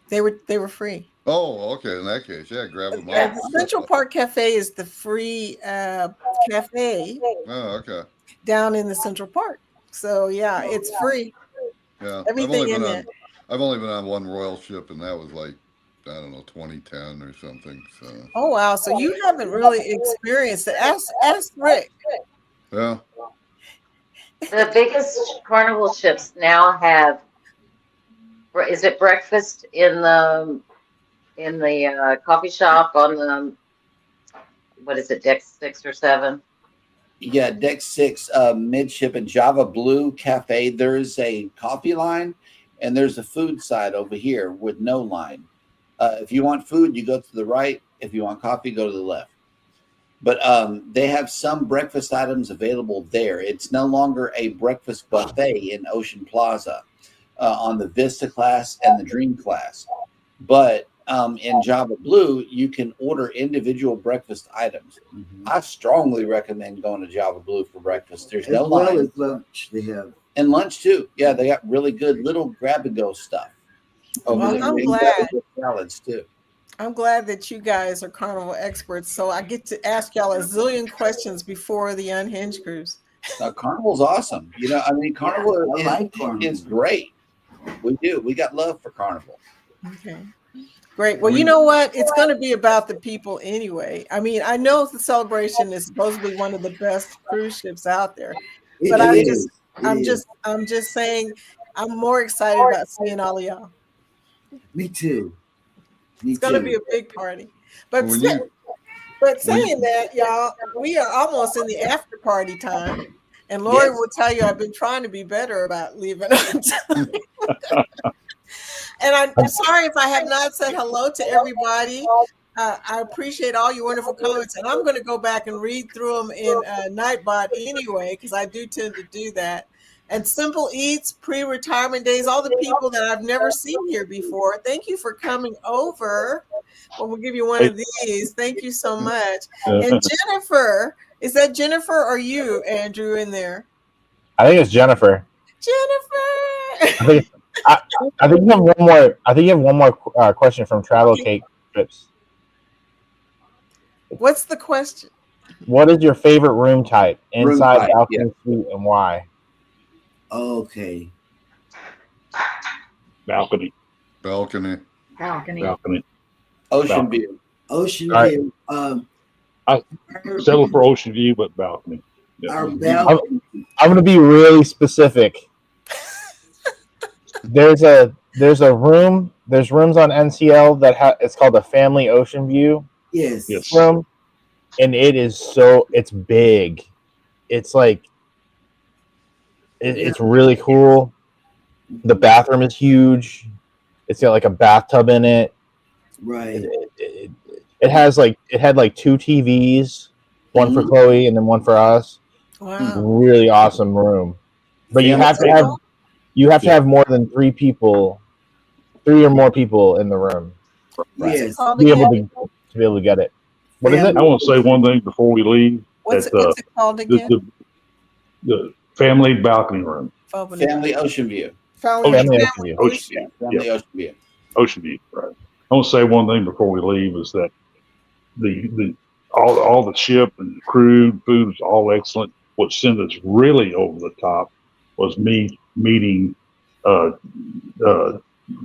They were free. Oh, okay. In that case, yeah, grab them Yeah, up. the Central Park Cafe is the free cafe Oh, okay. down in the Central Park. So yeah, it's free. Yeah, Everything in there. I've only been on one Royal ship, and that was like, I don't know, 2010 or something. So Oh wow! So you haven't really experienced it. Ask Rick. yeah, The biggest carnival ships now have, is it breakfast in the coffee shop on the, what is it, deck 6 or 7? Yeah, deck 6, midship and Java Blue Cafe. There's a coffee line, and there's a food side over here with no line. If you want food, you go to the right. If you want coffee, go to the left. But they have some breakfast items available there. It's no longer a breakfast buffet in Ocean Plaza on the Vista class and the Dream class. But in Java Blue, you can order individual breakfast items. I strongly recommend going to Java Blue for breakfast. There's no line. As well as lunch they have. And lunch too. Yeah, they got really good little grab and go stuff over Well, there. I'm And glad. salads too. I'm glad that you guys are carnival experts, so I get to ask y'all a zillion questions before the Unhinged cruise. Carnival's awesome. You know, I mean, Carnival, I like Carnival. is great. We do. We got love for Carnival. Okay. Great. Well, you know what? It's going to be about the people anyway. I mean, I know the Celebration is supposedly one of the best cruise ships out there, but I'm just saying, I'm more excited about seeing all of y'all. Me too. It's going to be a big party. But when you saying that, y'all, we are almost in the after party time, and Lori will tell you I've been trying to be better about leaving on time. And I'm sorry if I have not said hello to everybody. I appreciate all your wonderful comments, and I'm going to go back and read through them in Nightbot anyway, because I do tend to do that. And Simple Eats, pre-retirement days, all the people that I've never seen here before. Thank you for coming over. Well, we'll give you one of these. Thank you so much. And Jennifer, is that Jennifer or you, Andrew, in there? I think it's Jennifer. Jennifer. I think you have one more. I think you have one more question from Travel Cake Trips. What's the question? What is your favorite room type? Inside, balcony, suite, and why? Okay. Balcony. Ocean view. Ocean All right. view. I settle for ocean view, but balcony. Yeah. Our balcony. I'm going to be really specific. There's room. There's rooms on NCL that it's called a family ocean view. Yes. Room, and it's big. It's like it's really cool. The bathroom is huge. It's got like a bathtub in it. Right. It had like 2 TVs, one for Chloe and then one for us. Wow. Really awesome room. But you have to have more than 3 or more people in the room. Yes. To be able to get it. What is it? I want to say one thing before we leave. What's it called again? The family balcony room. Family ocean view. Family ocean view. Family ocean view. Ocean view. Right. I want to say one thing before we leave is that all the ship and the crew, food was all excellent. What sent us really over the top was me meeting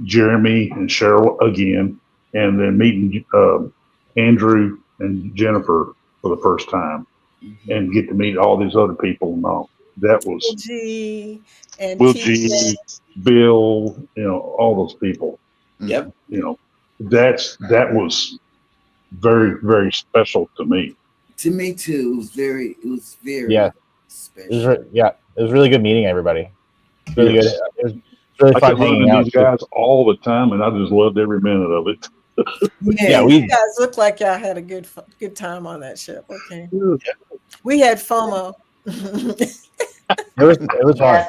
Jeremy and Cheryl again, and then meeting Andrew and Jennifer for the first time, and get to meet all these other people and all. That was Will G, Bill, all those people. Yep. That was very, very special to me. To me too. It was very special. It was really good meeting everybody. Really good. It was really fun hanging out. These guys all the time, and I just loved every minute of it. You guys look like y'all had a good time on that ship. Okay. We had FOMO. It was fun.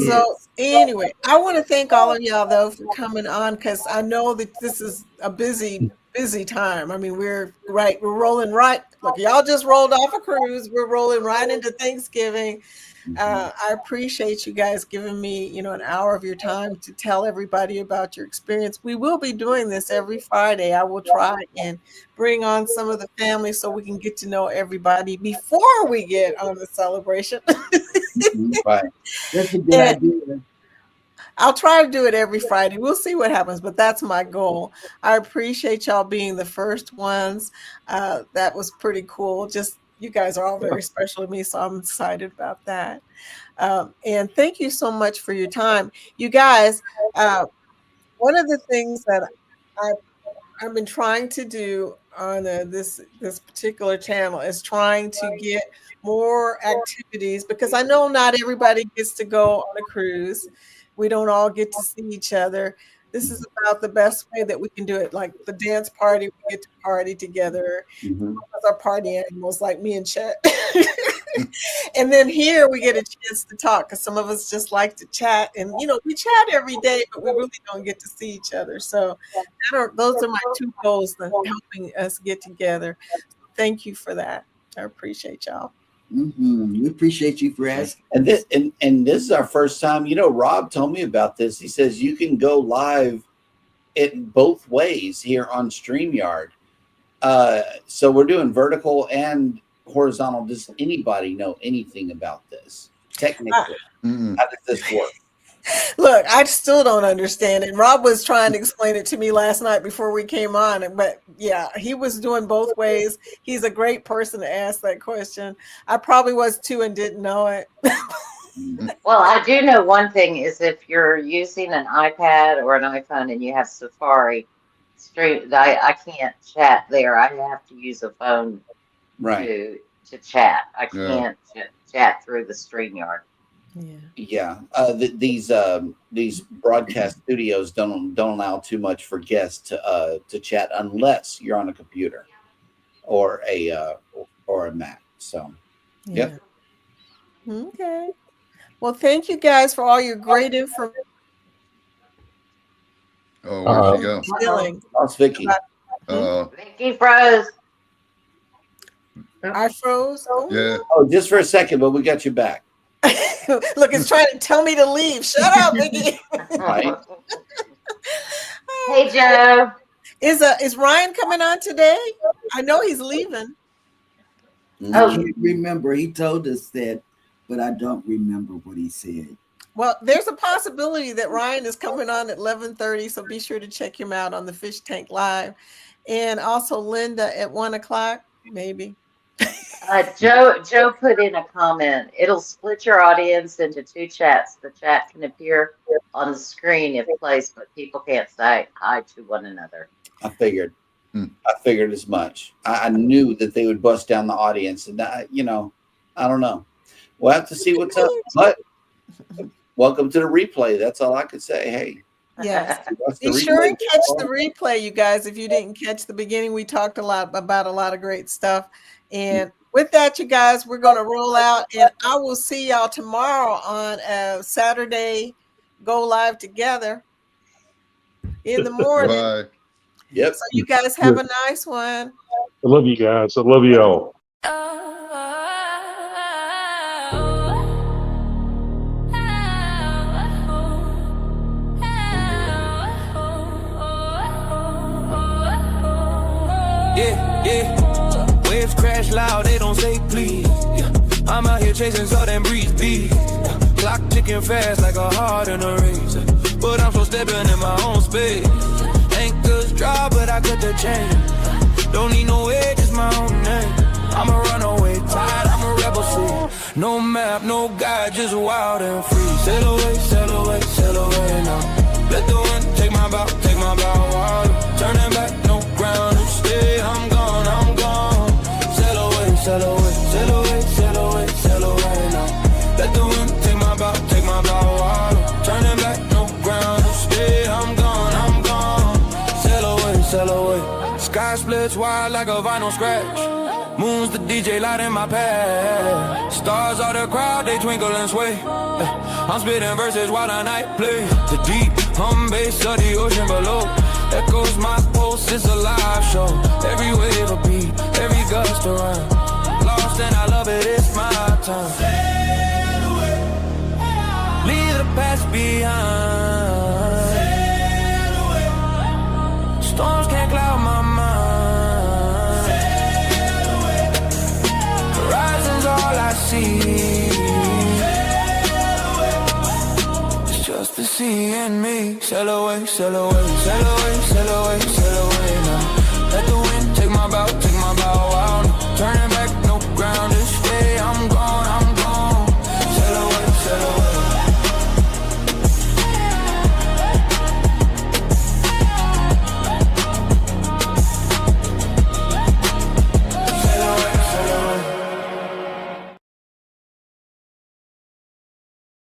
So anyway, I want to thank all of y'all though for coming on, because I know that this is a busy busy time. I mean, we're rolling right. Look, y'all just rolled off a cruise. We're rolling right into Thanksgiving. I appreciate you guys giving me, an hour of your time to tell everybody about your experience. We will be doing this every Friday. I will try and bring on some of the family so we can get to know everybody before we get on the celebration. Right. That's a good And idea. I'll try to do it every Friday. We'll see what happens, but that's my goal. I appreciate y'all being the first ones. That was pretty cool. Just you guys are all very special to me, so I'm excited about that. And thank you so much for your time. You guys, one of the things that I I've been trying to do on this particular channel is trying to get more activities because I know not everybody gets to go on a cruise. We don't all get to see each other. This is about the best way that we can do it. Like the dance party, we get to party together. As our party animals, like me and Chet. And then here we get a chance to talk because some of us just like to chat. And, we chat every day, but we really don't get to see each other. So those are my two goals, helping us get together. Thank you for that. I appreciate y'all. We appreciate you for asking. And this is our first time. Rob told me about this. He says you can go live in both ways here on StreamYard. So we're doing vertical and horizontal. Does anybody know anything about this technically? How does this work? Look, I still don't understand it. Rob was trying to explain it to me last night before we came on. But yeah, he was doing both ways. He's a great person to ask that question. I probably was too and didn't know it. Well, I do know one thing is if you're using an iPad or an iPhone and you have Safari stream, I can't chat there. I have to use a phone to chat. I can't chat through the StreamYard. Yeah. These broadcast studios don't allow too much for guests to chat unless you're on a computer or a Mac. So, yep. Okay. Well, thank you guys for all your great information. Oh, where'd she go? That's Vicky. Vicky froze. I froze. Yeah. Oh, just for a second, but we got you back. Look, it's trying to tell me to leave. Shut up, Vicky. Right. Hey, Joe. Is Ryan coming on today? I know he's leaving. I can't remember. He told us that, but I don't remember what he said. Well, there's a possibility that Ryan is coming on at 11:30, so be sure to check him out on the Fish Tank Live. And also Linda at 1:00, maybe. Joe put in a comment. It'll split your audience into two chats. The chat can appear on the screen if placed, but people can't say hi to one another. I figured as much. I knew that they would bust down the audience, and I don't know. We'll have to see what's up. But welcome to the replay. That's all I could say. Hey. Yes. Be sure and catch the replay, you guys. If you didn't catch the beginning, we talked about a lot of great stuff. And with that, you guys, we're going to roll out, and I will see y'all tomorrow on Saturday. Go live together in the morning. Bye. Yep. So you guys have a nice one. I love you guys. I love you all. Yeah. Waves crash loud, they don't say please. Yeah. I'm out here chasing southern breeze beat. Clock ticking fast like a heart in a race. But I'm so stepping in my own space. Anchors drop, but I cut the chain. Don't need no way, just my own name. I'm a runaway tide, I'm a rebel seed. No map, no guide, just wild and free. Sail away, sail away, sail away now. Let the wind take my bow wild. Turning back, no ground to stay. I'm gone, I'm gone. Sail away, sail away, sail away, sail away, sail away now. Let the wind take my bow wild. Turning back, no ground to stay. I'm gone, I'm gone. Sail away, sail away. Sky splits wide like a vinyl scratch. Moon's the DJ light in my pad. Stars are the crowd, they twinkle and sway. I'm spitting verses while the night play. The deep hum bass of the ocean below echoes my pulse This a live show. Every wave a beat, every gust a rhyme. Lost and I love it, it's my time. Sail away. Leave the past behind. Sail away. Storms can't cloud my mind. Sail away. Horizon's all I see. Sail away. It's just the sea and me. Sail away, sail away, sail away, sail away, sail away now.